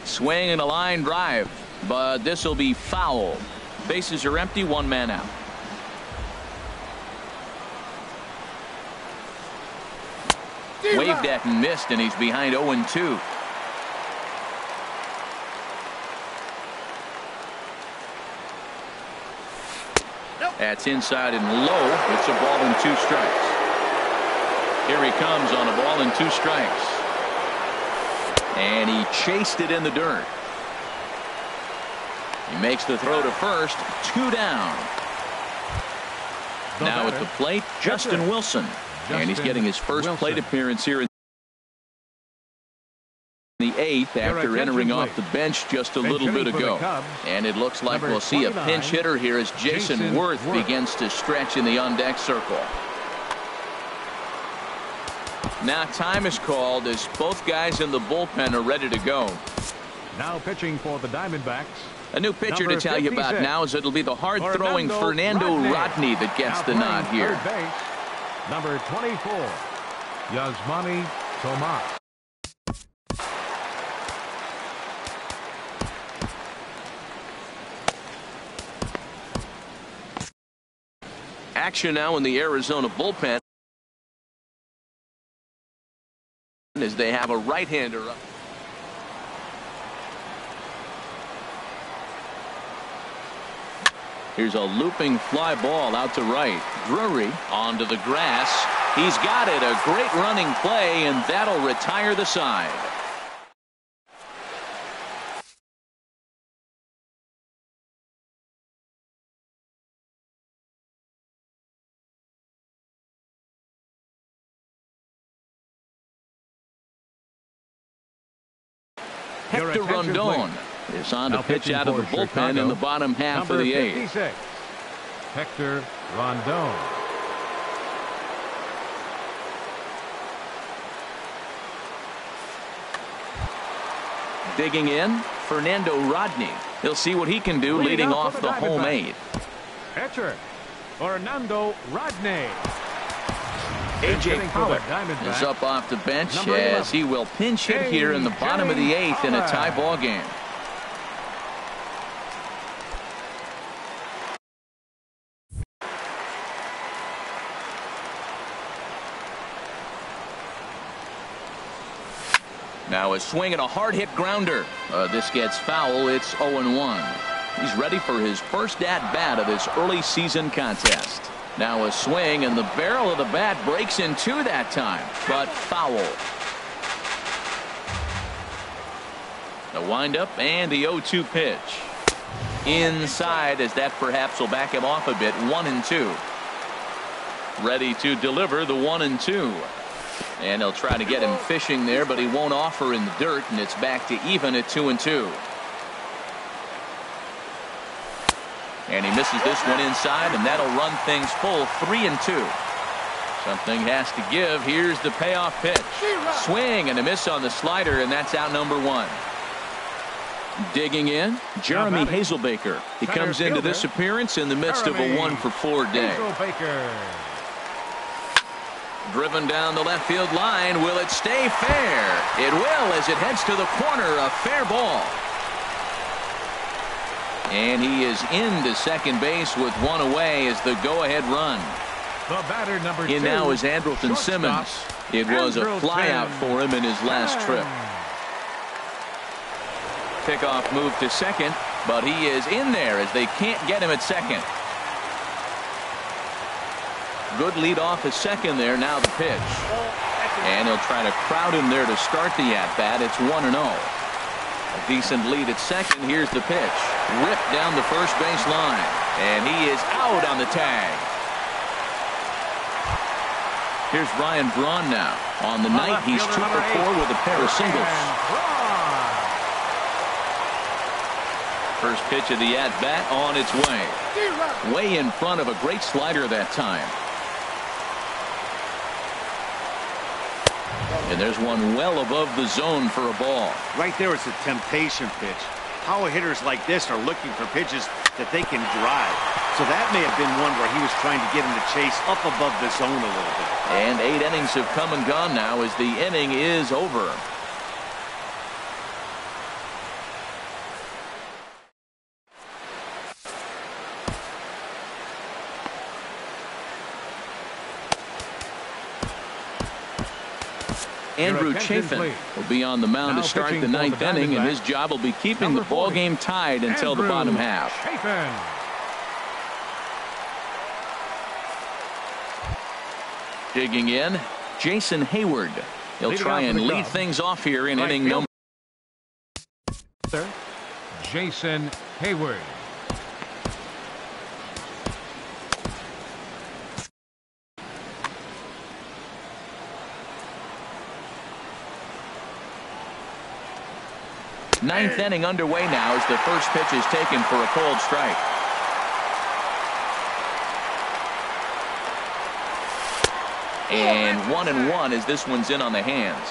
A: Swing and a line drive, but this will be foul. Bases are empty, 1 man out. Waved at and missed, and he's behind 0-2. That's inside and low. It's a ball and 2 strikes. Here he comes on a ball and 2 strikes. And he chased it in the dirt. He makes the throw to first. 2 down. Now at the plate, Justin Wilson. And he's getting his first plate appearance here in the 8th after entering off the bench just a little bit ago. And it looks like we'll see a pinch hitter here as Jason Worth begins to stretch in the on-deck circle. Now time is called as both guys in the bullpen are ready to go.
B: Now pitching for the Diamondbacks.
A: A new pitcher to tell you about now is it'll be the hard-throwing Fernando Rodney that gets the nod here.
B: Number 24, Yasmani Tomas.
A: Action now in the Arizona bullpen as they have a right-hander up. Here's a looping fly ball out to right. Drury onto the grass. He's got it. A great running play, and that'll retire the side. Hector Rondon is on to pitch out of the bullpen in the bottom half of the 8th.
B: Hector Rondon.
A: Digging in, Fernando Rodney. He'll see what he can do leading off the home 8th.
B: Catcher Fernando Rodney.
A: A.J. Pollock is up off the bench as he will pinch hit here in the bottom of the 8th in a tie ball game. Now a swing and a hard hit grounder. This gets foul. It's 0-1. He's ready for his first at bat of this early season contest. Now a swing, and the barrel of the bat breaks in 2 that time, but foul. The windup and the 0-2 pitch. Inside, as that perhaps will back him off a bit. 1-2. Ready to deliver the 1-2. And they'll try to get him fishing there, but he won't offer in the dirt, and it's back to even at 2-2. And he misses this one inside, and that'll run things full 3-2. Something has to give. Here's the payoff pitch. Swing and a miss on the slider, and that's out number 1. Digging in, Jeremy Hazelbaker. He comes into this appearance in the midst of a 1-for-4 day. Driven down the left field line. Will it stay fair? It will, as it heads to the corner. A fair ball. And he is into second base with one away as the go-ahead run.
B: The batter, number 2.
A: In now is Andrelton Simmons. It was a flyout for him in his last trip. Pickoff move to second, but he is in there as they can't get him at second. Good lead off at second there. Now the pitch. And he'll try to crowd him there to start the at-bat. It's 1-0. A decent lead at second. Here's the pitch. Ripped down the first base line. And he is out on the tag. Here's Ryan Braun now. On the night, he's 2-for-4 with a pair of singles. First pitch of the at-bat on its way. Way in front of a great slider that time. And there's one well above the zone for a ball.
D: Right there, it's a temptation pitch. Power hitters like this are looking for pitches that they can drive. So that may have been one where he was trying to get him to chase up above the zone a little bit.
A: And 8 innings have come and gone now as the inning is over. Andrew Chafin will be on the mound to start the 9th inning, and his job will be keeping the ball game tied until the bottom half. Digging in, Jason Hayward. He'll try and lead things off here in inning number.
B: Jason Hayward.
A: Ninth inning underway now as the first pitch is taken for a cold strike. And 1-1 as this one's in on the hands.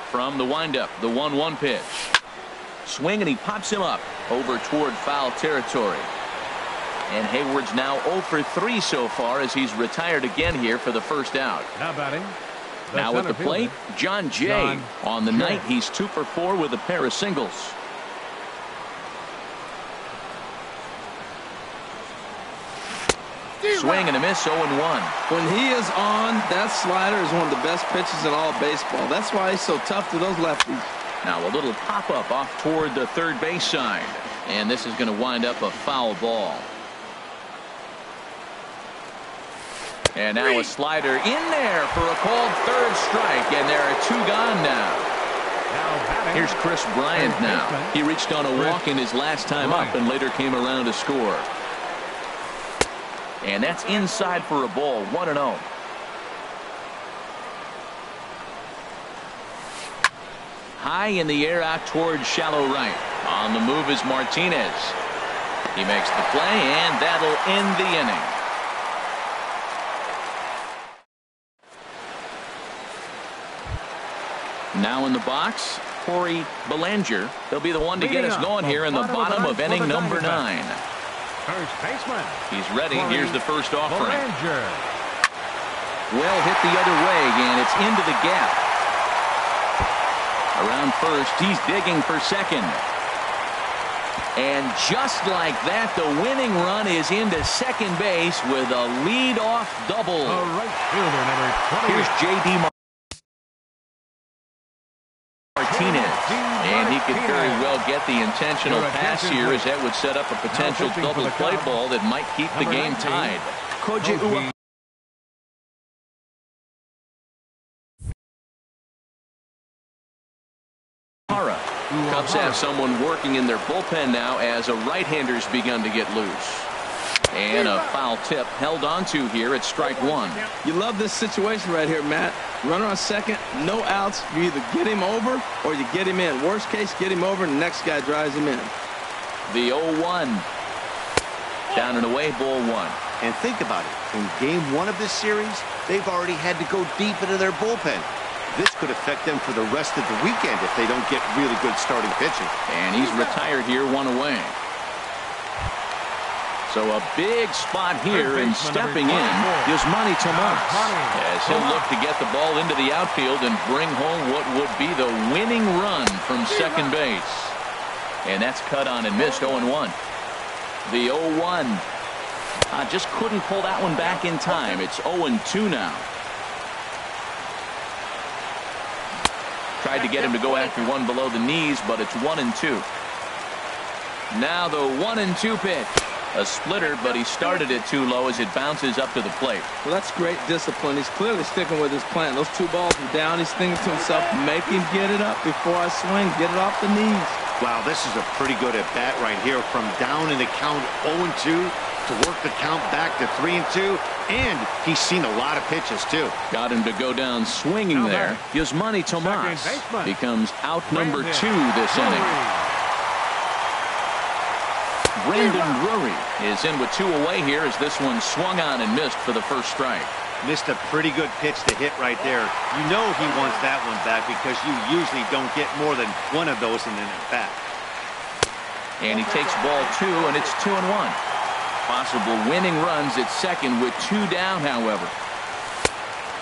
A: From the windup, the 1-1 pitch. Swing, and he pops him up over toward foul territory. And Hayward's now 0 for 3 so far as he's retired again here for the first out.
B: Now batting.
A: Now at the plate, John Jay. On the night, he's 2 for 4 with a pair of singles. Swing and a miss, 0-1.
C: When he is on, that slider is one of the best pitches in all baseball. That's why he's so tough to those lefties.
A: Now a little pop-up off toward the third base side. And this is going to wind up a foul ball. And now a slider in there for a called third strike, and there are 2 gone now. Here's Chris Bryant now. He reached on a walk in his last time up and later came around to score. And that's inside for a ball, 1-0. High in the air out towards shallow right. On the move is Martinez. He makes the play, and that'll end the inning. Now in the box, Corey Belanger. He'll be the one to get us going here in the bottom of inning number 9.
B: First baseman.
A: He's ready. Here's the first offering.
B: Belanger.
A: Well hit the other way, and it's into the gap. Around first, he's digging for second. And just like that, the winning run is into second base with a lead-off double.
B: A right fielder, number 20.
A: Here's J.D. Martinez, and he could very well get the intentional pass here, as that would set up a potential double play ball that might keep the game tied. Koji Uwahara. Cubs have someone working in their bullpen now as a right-hander's begun to get loose. And a foul tip held onto here at strike one.
C: You love this situation right here, Matt. Runner on second, no outs. You either get him over or you get him in. Worst case, get him over and the next guy drives him in.
A: The 0-1. Down and away, ball one.
D: And think about it. In game one of this series, they've already had to go deep into their bullpen. This could affect them for the rest of the weekend if they don't get really good starting pitching.
A: And he's retired here, one away. So a big spot here, and stepping in is Manny Tomas, as he'll look to get the ball into the outfield and bring home what would be the winning run from second base. And that's cut on and missed. 0-1. The 0-1. Just couldn't pull that one back in time. It's 0-2 now. Tried to get him to go after one below the knees, but it's 1-2. Now the 1-2 pitch. A splitter, but he started it too low as it bounces up to the plate.
C: Well, that's great discipline. He's clearly sticking with his plan. Those two balls are down. He's thinking to himself, make him get it up before I swing. Get it off the knees.
D: Wow, this is a pretty good at-bat right here. From down in the count 0-2 to work the count back to 3-2. And he's seen a lot of pitches, too.
A: Got him to go down swinging there. Yasmani Tomas becomes out number 2 this inning. Brandon Drury is in with 2 away here as this one swung on and missed for the first strike.
D: Missed a pretty good pitch to hit right there. You know he wants that one back because you usually don't get more than one of those in an at-bat.
A: And he takes ball 2, and it's 2-1. Possible winning runs at second with 2 down, however.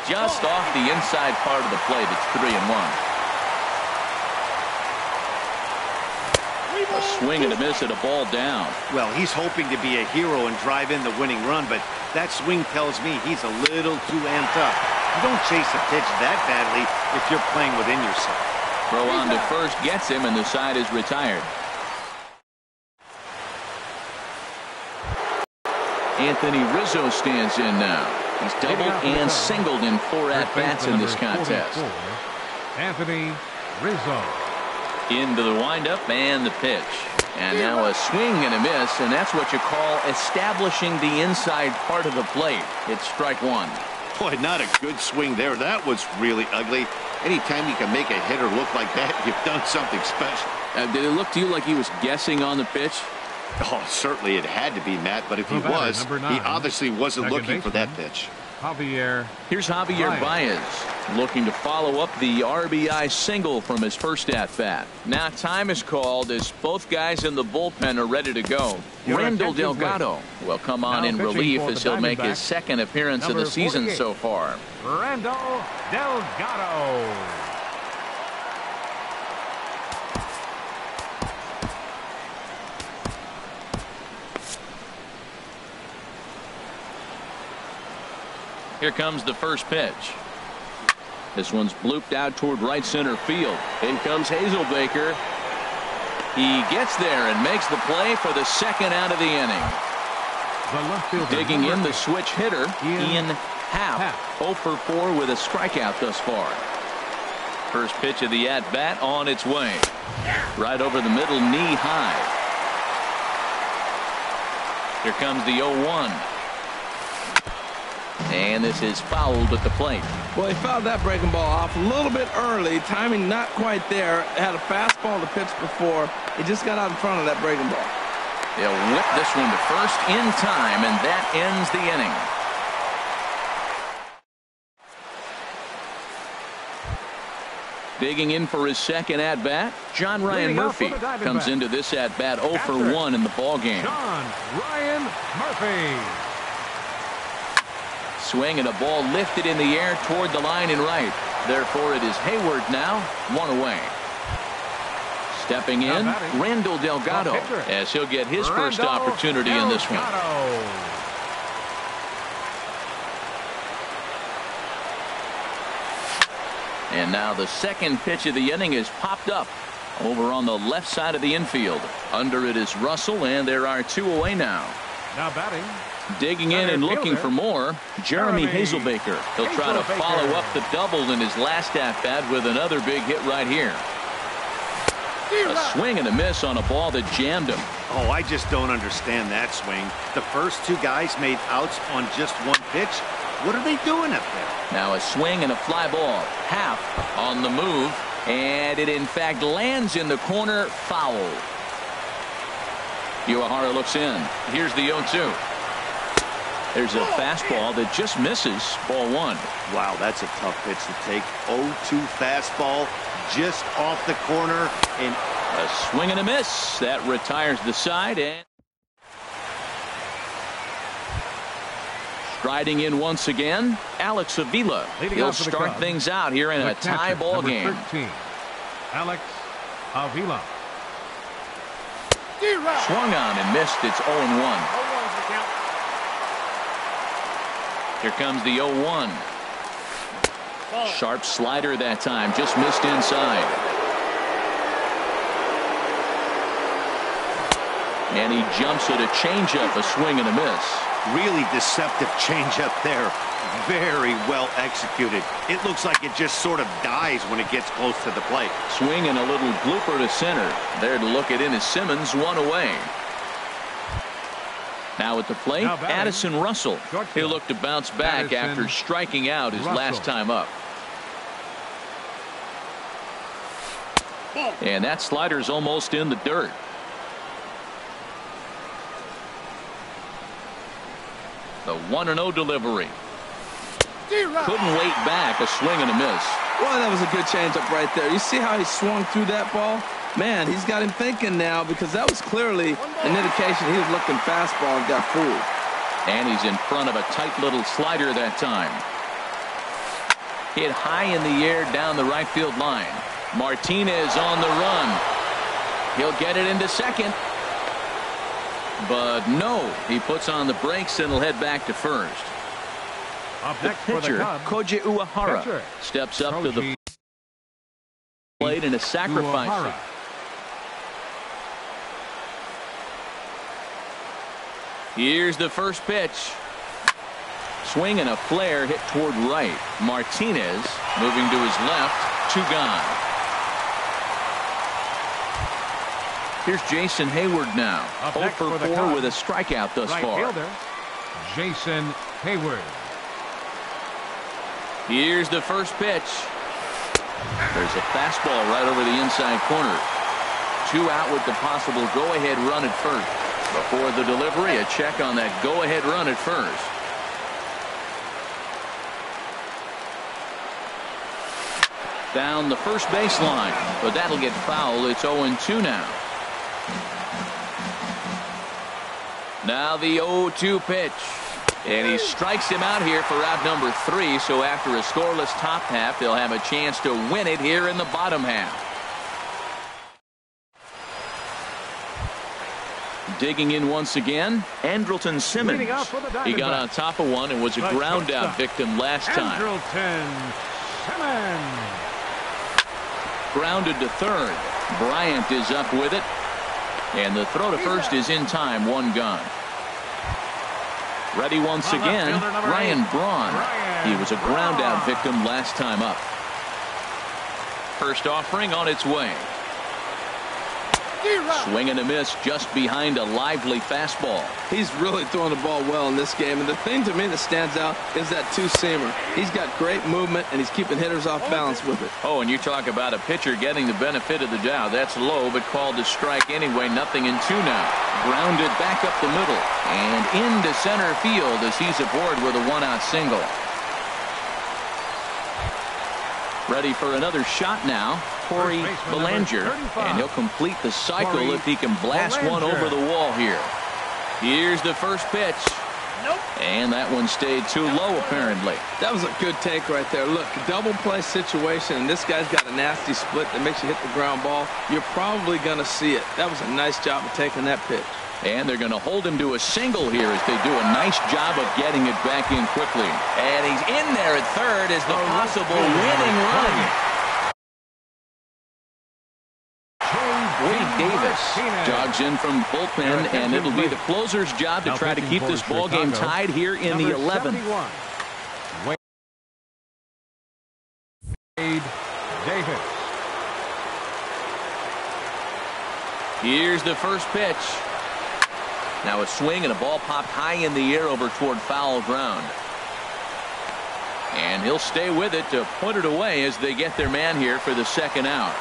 A: Just off the inside part of the plate, it's 3-1. A swing and a miss at a ball down.
D: Well, he's hoping to be a hero and drive in the winning run, but that swing tells me he's a little too amped up. You don't chase a pitch that badly if you're playing within yourself.
A: Throw on to first gets him, and the side is retired. Anthony Rizzo stands in now. He's doubled and singled in 4 at-bats in this contest.
B: Anthony Rizzo.
A: Into the windup and the pitch. And now a swing and a miss, and that's what you call establishing the inside part of the plate. It's strike one.
D: Boy, not a good swing there. That was really ugly. Anytime you can make a hitter look like that, you've done something special.
A: Did it look to you like he was guessing on the pitch?
D: Oh, certainly it had to be, Matt, but if he was, he obviously wasn't looking for that pitch.
A: Here's Javier Baez looking to follow up the RBI single from his first at-bat. Now time is called as both guys in the bullpen are ready to go. Randall Delgado will come on in relief as he'll make his second appearance of the season so far.
B: Randall Delgado.
A: Here comes the first pitch. This one's blooped out toward right center field. In comes Hazelbaker. He gets there and makes the play for the second out of the inning. Digging in the switch hitter, Ian Happ. 0 for 4 with a strikeout thus far. First pitch of the at-bat on its way. Right over the middle, knee high. Here comes the 0-1. And this is fouled at the plate.
C: Well, he fouled that breaking ball off a little bit early. Timing not quite there. Had a fastball to pitch before. He just got out in front of that breaking ball.
A: They'll whip this one to first in time, and that ends the inning. Digging in for his second at-bat, John Ryan Murphy comes into this at-bat 0 for 1 in the ballgame.
B: John Ryan Murphy.
A: Swing and a ball lifted in the air toward the line and right. Therefore, it is Hayward now, 1 away. Stepping in, Randall Delgado, as he'll get his first opportunity in this one. And now the second pitch of the inning is popped up over on the left side of the infield. Under it is Russell, and there are 2 away now.
B: Now batting.
A: Digging in and looking for more, Jeremy Hazelbaker. He'll try to follow up the double in his last at-bat with another big hit right here. A swing and a miss on a ball that jammed him.
D: Oh, I just don't understand that swing. The first two guys made outs on just one pitch. What are they doing up there?
A: Now a swing and a fly ball. Half on the move. And it, in fact, lands in the corner. Foul. Uehara looks in. Here's the 0-2. There's a fastball that just misses. Ball one.
D: Wow, that's a tough pitch to take. 0-2 fastball just off the corner. And
A: a swing and a miss. That retires the side. And striding in once again, Alex Avila. He'll start things out here in a tie ball game.
B: 13, Alex Avila.
A: Swung on and missed. It's 0-1. Here comes the 0-1. Sharp slider that time. Just missed inside. And he jumps at a changeup. A swing and a miss.
D: Really deceptive changeup there. Very well executed. It looks like it just sort of dies when it gets close to the plate.
A: Swing and a little blooper to center. There to look it in is Simmons. One away. Now at the plate, Addison Russell. He'll look to bounce back after striking out his last time up. And that slider's almost in the dirt. The 1-0 delivery. Couldn't wait back. A swing and a miss.
C: Well, that was a good changeup right there. You see how he swung through that ball? Man, he's got him thinking now, because that was clearly an indication he was looking fastball and got fooled.
A: And he's in front of a tight little slider that time. Hit high in the air down the right field line. Martinez on the run. He'll get it into second. But no, he puts on the brakes and will head back to first. The pitcher, Koji Uehara, steps up to the plate in a sacrifice. Here's the first pitch. Swing and a flare hit toward right. Martinez moving to his left. 2 gone. Here's Jason Hayward now. 0 for 4 with a strikeout thus far.
B: Jason Hayward.
A: Here's the first pitch. There's a fastball right over the inside corner. 2 out with the possible go-ahead run at first. Before the delivery, a check on that go-ahead run at first. Down the first baseline, but that'll get foul. It's 0-2 now. Now the 0-2 pitch. And he strikes him out here for out number 3. So after a scoreless top half, they'll have a chance to win it here in the bottom half. Digging in once again, Andrelton Simmons. He got on top of one and was a ground out victim last time.
B: Andrelton Simmons.
A: Grounded to third. Bryant is up with it. And the throw to first is in time. 1 gone. Ready once again, Ryan Braun. He was a ground out victim last time up. First offering on its way. Swing and a miss just behind a lively fastball.
C: He's really throwing the ball well in this game. And the thing to me that stands out is that 2-seamer. He's got great movement, and he's keeping hitters off balance with it.
A: Oh, and you talk about a pitcher getting the benefit of the doubt. That's low, but called to strike anyway. 0-2 now. Grounded back up the middle and into center field as he's aboard with a 1-out single. Ready for another shot now. Corey Belanger, and he'll complete the cycle if he can blast one over the wall here. Here's the first pitch. And that one stayed too low, apparently.
C: That was a good take right there. Look, double play situation, and this guy's got a nasty split that makes you hit the ground ball. You're probably going to see it. That was a nice job of taking that pitch.
A: And they're going to hold him to a single here as they do a nice job of getting it back in quickly. And he's in there at third as the possible winning run. Wade Davis jogs in from bullpen, and it'll be the closer's job to try to keep this ball game tied here in the 11th.
B: Wade Davis.
A: Here's the first pitch. Now a swing and a ball popped high in the air over toward foul ground. And he'll stay with it to put it away as they get their man here for the second out.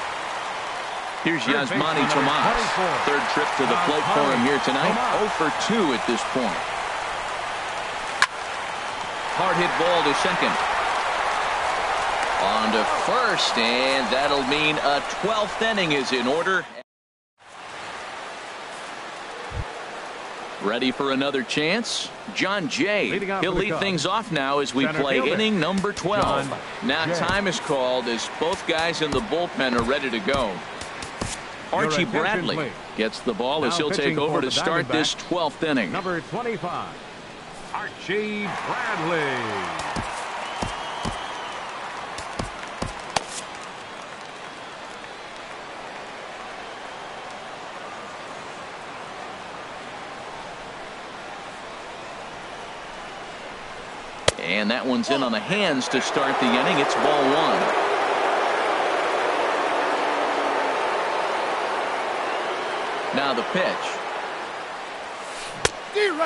A: Here's Yasmani Tomas. Third trip to the plate for him here tonight. 0 for 2 at this point. Hard hit ball to second. On to first, and that'll mean a 12th inning is in order. Ready for another chance? John Jay. He'll lead things off now as we play inning number 12. Now time is called as both guys in the bullpen are ready to go. Archie Bradley gets the ball as he'll take over to start this 12th inning.
B: Number 25, Archie Bradley.
A: And that one's in on the hands to start the inning. It's ball one. Now the pitch.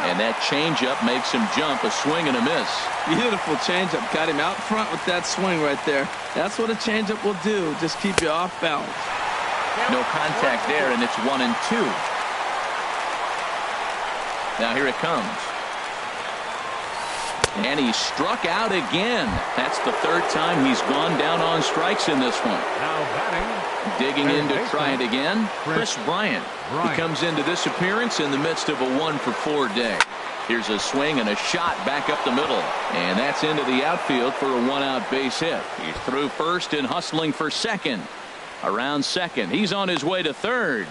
A: And that changeup makes him jump. A swing and a miss.
C: Beautiful changeup. Got him out front with that swing right there. That's what a changeup will do. Just keep you off balance.
A: No contact there, and it's 1-2. Now here it comes. And he struck out again. That's the third time he's gone down on strikes in this one.
B: Now batting.
A: Digging in to try it again. Chris Bryant. He comes into this appearance in the midst of a 1-for-4 day. Here's a swing and a shot back up the middle. And that's into the outfield for a 1-out base hit. He's through first and hustling for second. Around second. He's on his way to third.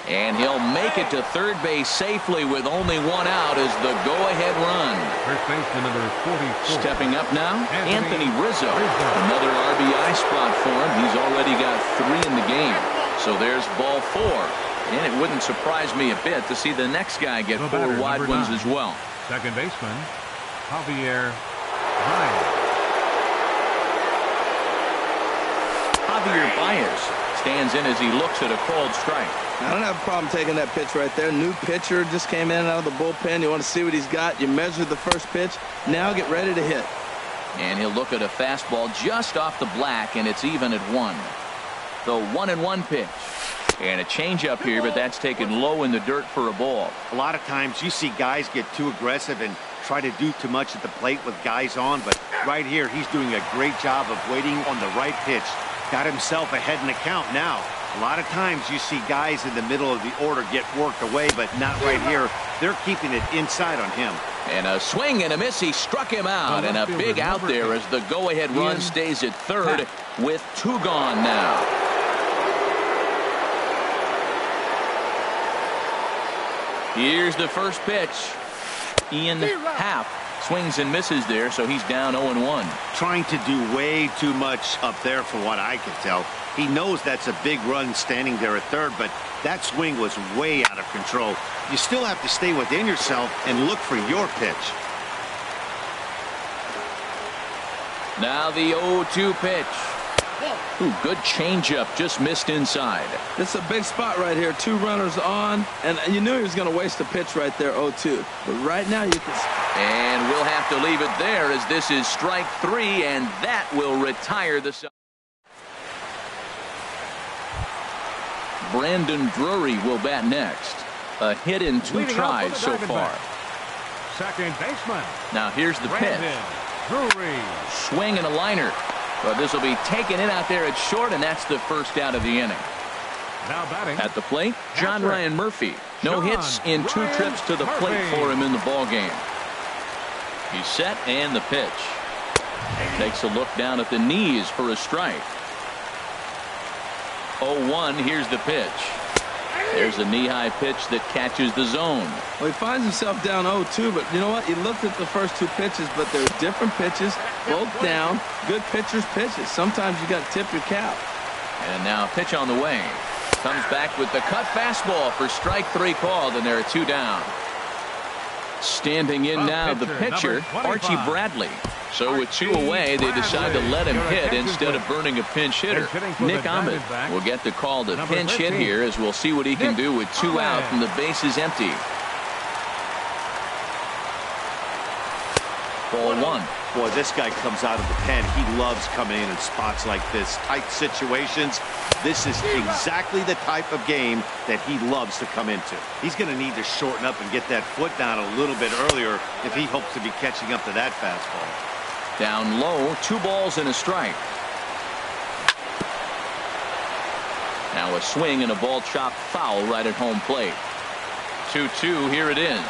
A: And he'll make it to third base safely with only 1 out as the go-ahead run.
B: First baseman number 44.
A: Stepping up now, Anthony Rizzo. Another RBI spot for him. He's already got 3 in the game. So there's ball 4. And it wouldn't surprise me a bit to see the next guy get 4 wide ones as well.
B: Second baseman, Javier Baez.
A: Javier Baez stands in as he looks at a called strike.
C: I don't have a problem taking that pitch right there. New pitcher just came in and out of the bullpen. You want to see what he's got. You measure the first pitch. Now get ready to hit.
A: And he'll look at a fastball just off the black, and it's even at 1. The 1-1 pitch. And a changeup here, but that's taken low in the dirt for a ball.
D: A lot of times you see guys get too aggressive and try to do too much at the plate with guys on, but right here he's doing a great job of waiting on the right pitch. Got himself ahead in the count now. A lot of times you see guys in the middle of the order get worked away, but not right here. They're keeping it inside on him.
A: And a swing and a miss. He struck him out, and a big out there as the go-ahead run stays at third with 2 gone now. Here's the first pitch. Ian Happ swings and misses there, so he's down 0-1.
D: Trying to do way too much up there for what I can tell. He knows that's a big run standing there at third, but that swing was way out of control. You still have to stay within yourself and look for your pitch.
A: Now the 0-2 pitch. Ooh, good changeup, just missed inside.
C: This is a big spot right here. 2 runners on, and you knew he was going to waste a pitch right there, 0-2. But right now you can.
A: And we'll have to leave it there as this is strike 3, and that will retire the side. Brandon Drury will bat next. A hit in 2 tries so far.
B: Second baseman.
A: Now here's the pitch.
B: Drury.
A: Swing and a liner. But this will be taken in out there at short, and that's the first out of the inning.
B: Now batting.
A: At the plate, John Ryan Murphy. No hits in 2 trips to the plate for him in the ball game. He's set, and the pitch. Takes a look down at the knees for a strike. 0-1, here's the pitch. There's a knee-high pitch that catches the zone.
C: Well, he finds himself down 0-2, but you know what? He looked at the first 2 pitches, but there's different pitches, both down. Good pitchers' pitches. Sometimes you got to tip your cap.
A: And now a pitch on the way. Comes back with the cut fastball for strike 3 called, and there are 2 down. Standing in now, the pitcher, Archie Bradley. So with 2 away, they decide to let him hit instead of burning a pinch hitter. Nick Ahmed will get the call to pinch hit here as we'll see what he can do with 2 out and the bases empty. Ball one.
D: Boy, this guy comes out of the pen. He loves coming in spots like this. Tight situations. This is exactly the type of game that he loves to come into. He's going to need to shorten up and get that foot down a little bit earlier if he hopes to be catching up to that fastball.
A: Down low, 2 balls and a strike. Now a swing and a ball chopped foul right at home plate. 2-2, here it is.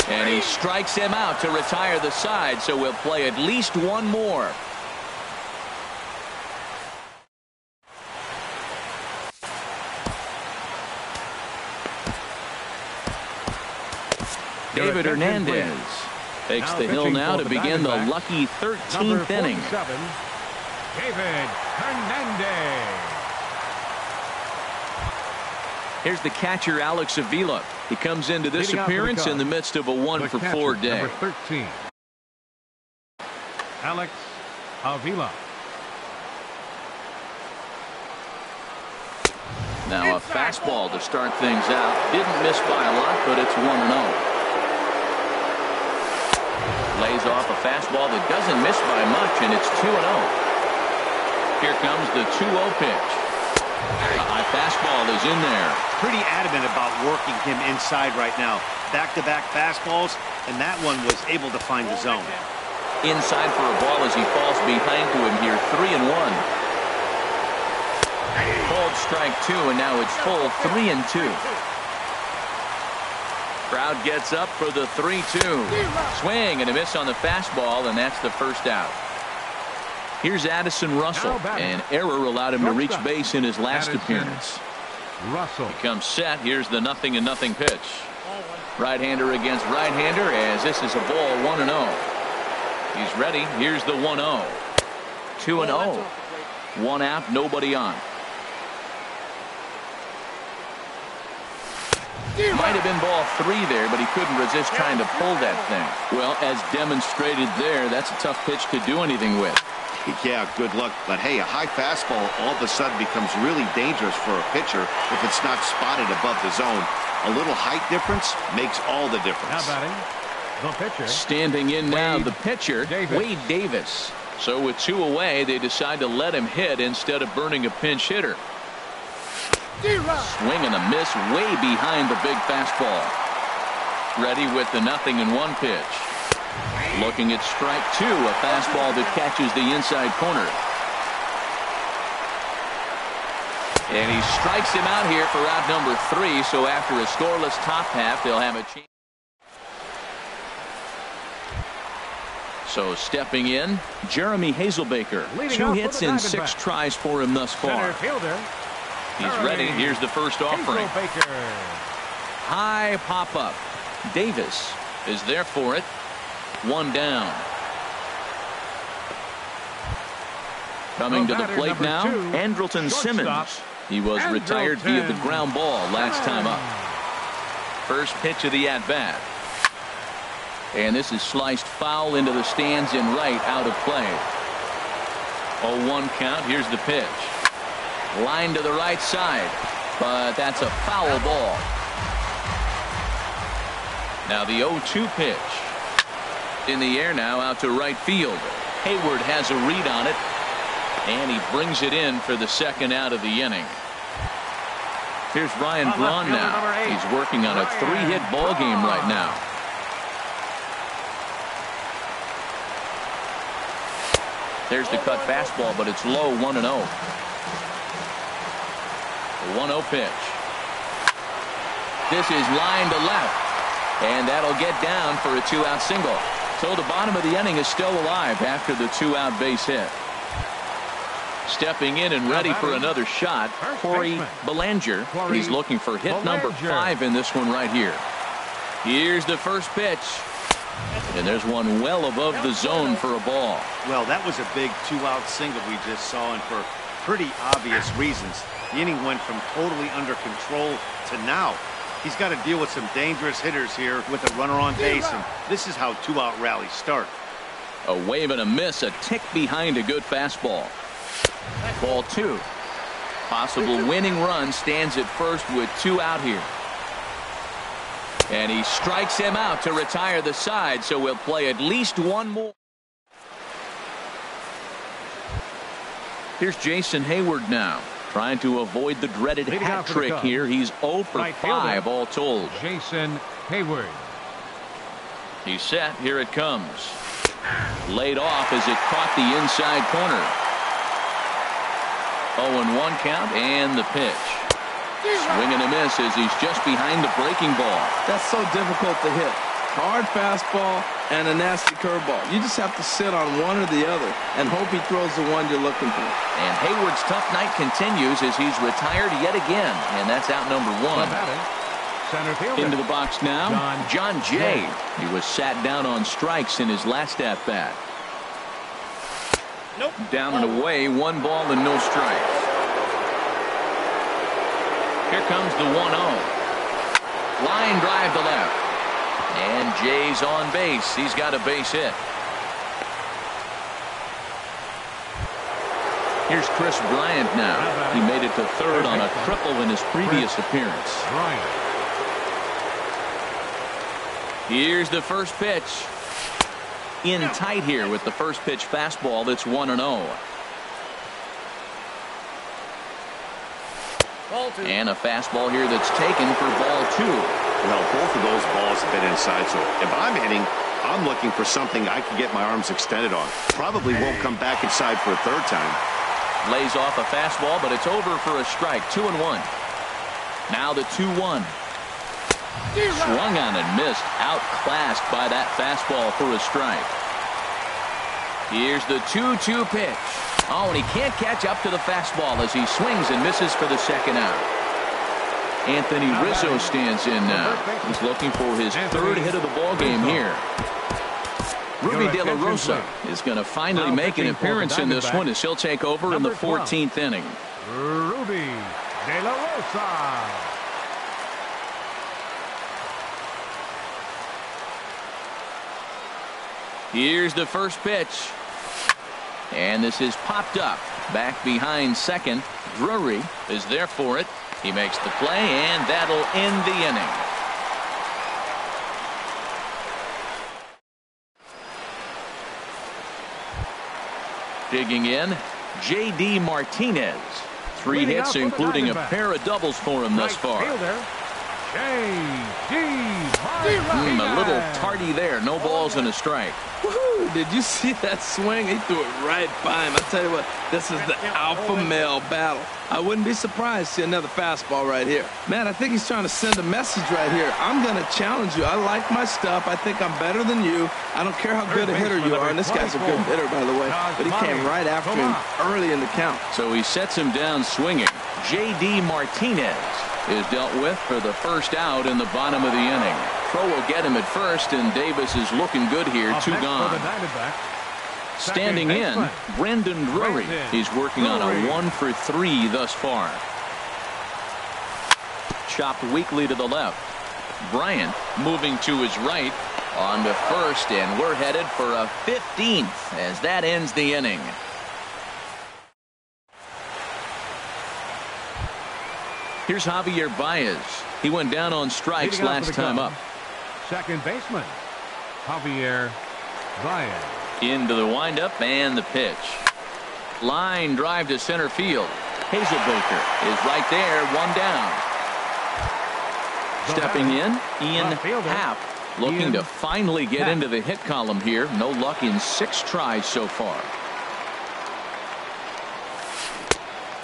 A: And he strikes him out to retire the side, so we'll play at least one more. David Hernandez takes the hill now to begin the lucky 13th inning.
B: David Hernandez.
A: Here's the catcher, Alex Avila. He comes into this appearance in the midst of a 1-for-4 day.
B: Number 13, Alex Avila.
A: Now a fastball to start things out. Didn't miss by a lot, but it's 1-0. Lays off a fastball that doesn't miss by much, and it's 2-0. Here comes the 2-0 pitch. A high fastball is in there.
D: Pretty adamant about working him inside right now. Back-to-back fastballs, and that one was able to find the zone.
A: Inside for a ball as he falls behind to him here. 3-1. Called strike 2, and now it's full 3-2. Crowd gets up for the 3-2. Swing and a miss on the fastball, and that's the first out. Here's Addison Russell. An error allowed him to reach base in his last appearance.
B: Russell.
A: He comes set. Here's the 0-0 pitch. Right-hander against right-hander as this is a ball 1-0. He's ready. Here's the 1-0. 2-0. 1 out, nobody on. Might have been ball 3 there, but he couldn't resist trying to pull that thing. Well, as demonstrated there, that's a tough pitch to do anything with.
D: Yeah, good luck. But hey, a high fastball all of a sudden becomes really dangerous for a pitcher if it's not spotted above the zone. A little height difference makes all the difference.
B: Now batting, the pitcher.
A: Standing in now, the pitcher,
B: Davis.
A: Wade Davis. So with 2 away, they decide to let him hit instead of burning a pinch hitter. Swing and a miss way behind the big fastball. Ready with the 0-1 pitch. Looking at strike 2, a fastball that catches the inside corner. And he strikes him out here for out number 3, so after a scoreless top half, they'll have a chance. So stepping in, Jeremy Hazelbaker.
B: Leading
A: 2
B: off
A: hits
B: for the
A: in 6
B: Diamondbacks.
A: tries for him thus far.
B: Center fielder.
A: He's ready. Here's the first offering.
B: Baker.
A: High pop-up. Davis is there for it. 1 down. Coming to the plate now, Andrelton Simmons. He was retired via the ground ball last time up. First pitch of the at-bat. And this is sliced foul into the stands in right, out of play. 0-1 count. Here's the pitch. Line to the right side, but that's a foul ball. Now the 0-2 pitch. In the air now, out to right field. Hayward has a read on it, and he brings it in for the second out of the inning. Here's Ryan Braun now. He's working on a 3-hit ball game right now. There's the cut fastball, but it's low, 1-0. The 1-0 pitch. This is line to left, and that'll get down for a 2-out single. So the bottom of the inning is still alive after the 2-out base hit. Stepping in and ready for another shot, Corey Belanger. He's looking for hit number 5 in this one right here. Here's the first pitch. And there's one well above the zone for a ball.
D: Well, that was a big 2-out single we just saw, and for pretty obvious reasons. The inning went from totally under control to now. He's got to deal with some dangerous hitters here with a runner on base, and this is how 2-out rallies start.
A: A wave and a miss, a tick behind a good fastball. Ball 2. Possible winning run stands at first with 2 out here. And he strikes him out to retire the side, so we'll play at least one more. Here's Jason Hayward now, trying to avoid the dreaded hat trick here. He's 0 for 5 all told.
B: Jason Hayward.
A: He's set. Here it comes. Laid off as it caught the inside corner. 0-1 count and the pitch. Swing and a miss as he's just behind the breaking ball.
C: That's so difficult to hit. Hard fastball and a nasty curveball. You just have to sit on one or the other and hope he throws the one you're looking for.
A: And Hayward's tough night continues as he's retired yet again. And that's out number 1.
B: Center fielder.
A: Into the box now, John Jay. He was sat down on strikes in his last at-bat.
C: Nope.
A: Down and away, 1 ball and no strikes. Here comes the 1-0. Line drive to left. And Jay's on base. He's got a base hit. Here's Chris Bryant now. He made it to third on a triple in his previous appearance. Here's the first pitch. In tight here with the first pitch fastball. That's 1-0. And a fastball here that's taken for ball 2.
E: Well, both of those balls have been inside, so if I'm hitting, I'm looking for something I can get my arms extended on. Probably won't come back inside for a third time.
A: Lays off a fastball, but it's over for a strike. 2-1. Now the 2-1. Swung on and missed. Outclassed by that fastball for a strike. Here's the 2-2 pitch. Oh, and he can't catch up to the fastball as he swings and misses for the second out. Anthony Rizzo stands in now. He's looking for his third hit of the ball game here. Ruby De La Rosa is going to finally make an appearance in this one as he'll take over in the 14th inning.
B: Ruby De La Rosa.
A: Here's the first pitch. And this is popped up. Back behind second. Drury is there for it. He makes the play, and that'll end the inning. Digging in, J.D. Martinez. 3 hits, including a pair of doubles for him thus far. A little tardy there. No balls and a strike.
C: Woohoo! Did you see that swing? He threw it right by him. I tell you what, this is the alpha male battle. I wouldn't be surprised to see another fastball right here. Man, I think he's trying to send a message right here. I'm going to challenge you. I like my stuff. I think I'm better than you. I don't care how good a hitter you are. And this guy's a good hitter, by the way. But he came right after him early in the count.
A: So he sets him down swinging. J.D. Martinez is dealt with for the first out in the bottom of the inning. Crow will get him at first, and Davis is looking good here. 2 gone. Standing in, Brandon Drury. He's working on a 1 for 3 thus far. Chopped weakly to the left. Bryant moving to his right on to first, and we're headed for a 15th as that ends the inning. Here's Javier Baez. He went down on strikes last time up.
B: Second baseman, Javier Baez.
A: Into the windup and the pitch. Line drive to center field. Hazelbaker is right there, 1 down. Stepping in, Ian Happ, looking to finally get into the hit column here. No luck in 6 tries so far.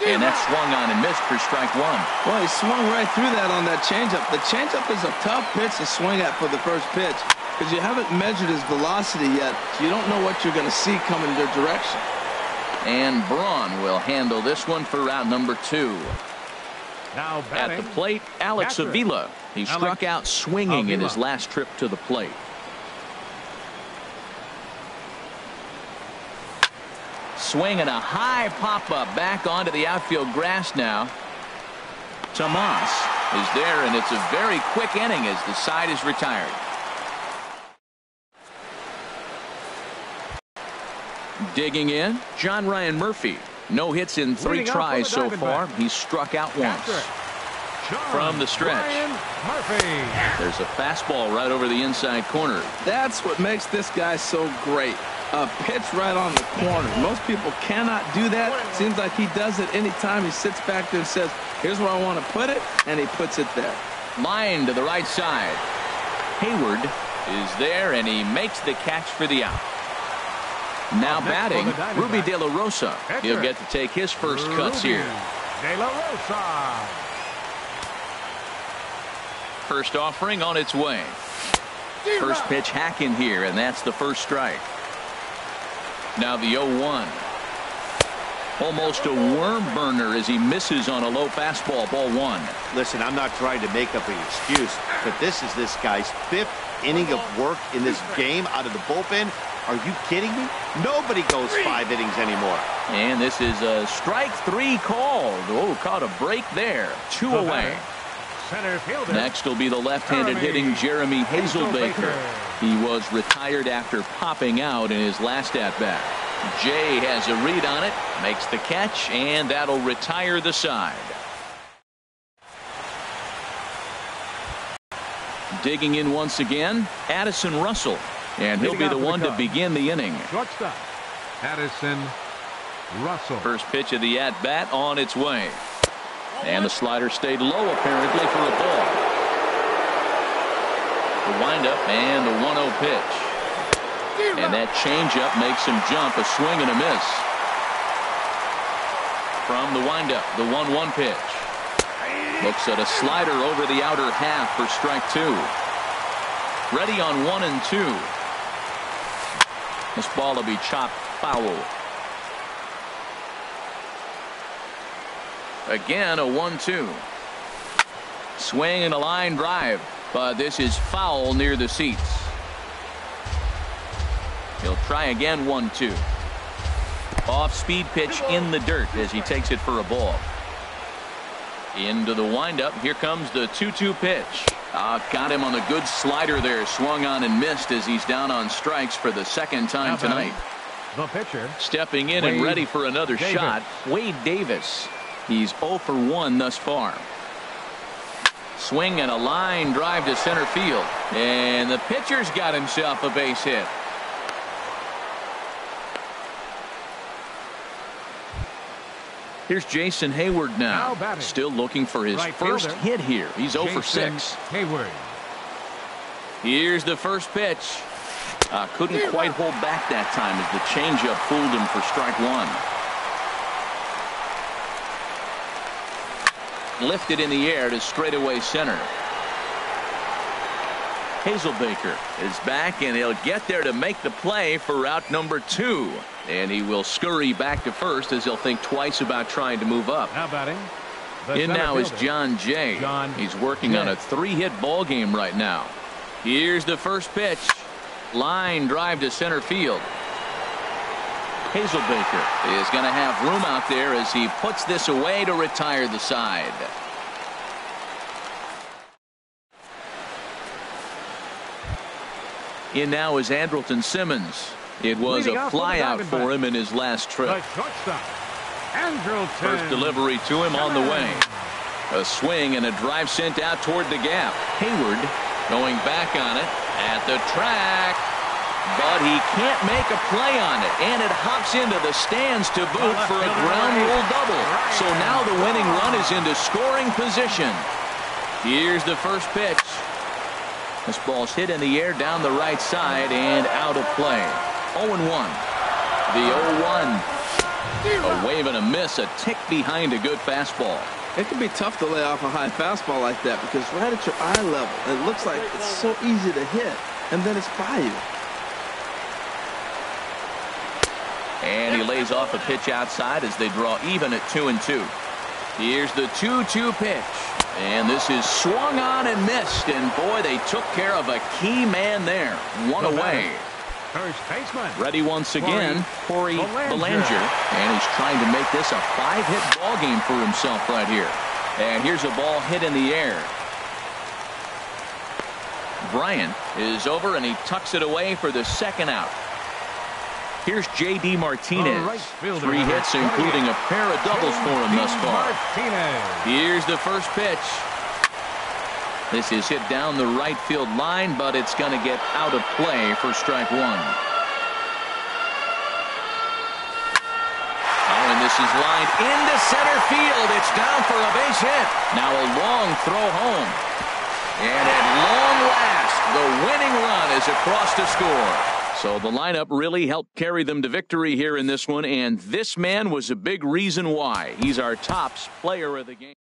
A: And that swung on and missed for strike 1.
C: Well, he swung right through that on that changeup. The changeup is a tough pitch to swing at for the first pitch because you haven't measured his velocity yet. So you don't know what you're going to see coming your direction.
A: And Braun will handle this one for round number 2.
B: Now
A: at the plate, Alex Avila. He struck out swinging in his last trip to the plate. Swing and a high pop-up back onto the outfield grass now. Tomas is there, and it's a very quick inning as the side is retired. Digging in, John Ryan Murphy. No hits in 3 tries so far. He's struck out once. From the stretch. There's a fastball right over the inside corner.
C: That's what makes this guy so great. A pitch right on the corner. Most people cannot do that. Seems like he does it anytime he sits back there and says, here's where I want to put it, and he puts it there.
A: Line to the right side. Hayward is there, and he makes the catch for the out. Now batting, Ruby De La Rosa. He'll get to take his first cuts here.
B: De La Rosa.
A: First offering on its way. First pitch hacking here, and that's the first strike. Now the 0-1. Almost a worm burner as he misses on a low fastball, ball one.
D: Listen, I'm not trying to make up an excuse, but this is this guy's 5th inning of work in this game out of the bullpen. Are you kidding me? Nobody goes 5 innings anymore.
A: And this is a strike 3 called. Oh, caught a break there. 2 away.
B: Center fielder.
A: Next will be the left-handed hitting Jeremy Hazelbaker. He was retired after popping out in his last at-bat. Jay has a read on it, makes the catch, and that'll retire the side. Digging in once again, Addison Russell, and he'll be the one to begin the inning.
B: Shortstop, Addison Russell.
A: First pitch of the at-bat on its way. And the slider stayed low apparently for a ball. The windup and the 1-0 pitch. And that changeup makes him jump, a swing and a miss. From the windup, the 1-1 pitch. Looks at a slider over the outer half for strike 2. Ready on 1 and 2. This ball will be chopped foul. Again, a 1-2. Swing and a line drive, but this is foul near the seats. He'll try again, 1-2. Off-speed pitch in the dirt as he takes it for a ball. Into the windup. Here comes the 2-2 pitch. Got him on a good slider there. Swung on and missed as he's down on strikes for the second time tonight.
B: The pitcher.
A: Stepping in and ready for another shot, Wade Davis. He's 0 for 1 thus far. Swing and a line drive to center field. And the pitcher's got himself a base hit. Here's Jason Hayward now. Still looking for his first hit here. He's 0 for 6.
B: Hayward.
A: Here's the first pitch. Couldn't quite hold back that time as the changeup fooled him for strike 1. Lifted in the air to straightaway center. Hazelbaker is back, and he'll get there to make the play for out number 2. And he will scurry back to first as he'll think twice about trying to move up.
B: Now batting.
A: In now is John Jay. He's working on a 3-hit ball game right now. Here's the first pitch. Line drive to center field. Hazelbaker is going to have room out there as he puts this away to retire the side. In now is Andrelton Simmons. It was a flyout for him in his last trip. First delivery to him on the way. A swing and a drive sent out toward the gap. Hayward going back on it at the track. But he can't make a play on it, and it hops into the stands to boot for a ground rule double. So now the winning run is into scoring position. Here's the first pitch. This ball's hit in the air down the right side and out of play. 0-1. The 0-1. A wave and a miss, a tick behind a good fastball.
C: It can be tough to lay off a high fastball like that because right at your eye level, it looks like it's so easy to hit, and then it's by you.
A: And he lays off a pitch outside as they draw even at 2-2. Here's the 2-2 pitch. And this is swung on and missed. And boy, they took care of a key man there. One away.
B: First baseman.
A: Ready once again, Corey Belanger. And he's trying to make this a 5-hit ball game for himself right here. And here's a ball hit in the air. Bryant is over and he tucks it away for the second out. Here's J.D. Martinez. 3 hits, including a pair of doubles for him thus far. Here's the first pitch. This is hit down the right field line, but it's going to get out of play for strike 1. This is lined into center field. It's down for a base hit. Now a long throw home. And at long last, the winning run is across to score. So the lineup really helped carry them to victory here in this one, and this man was a big reason why. He's our tops player of the game.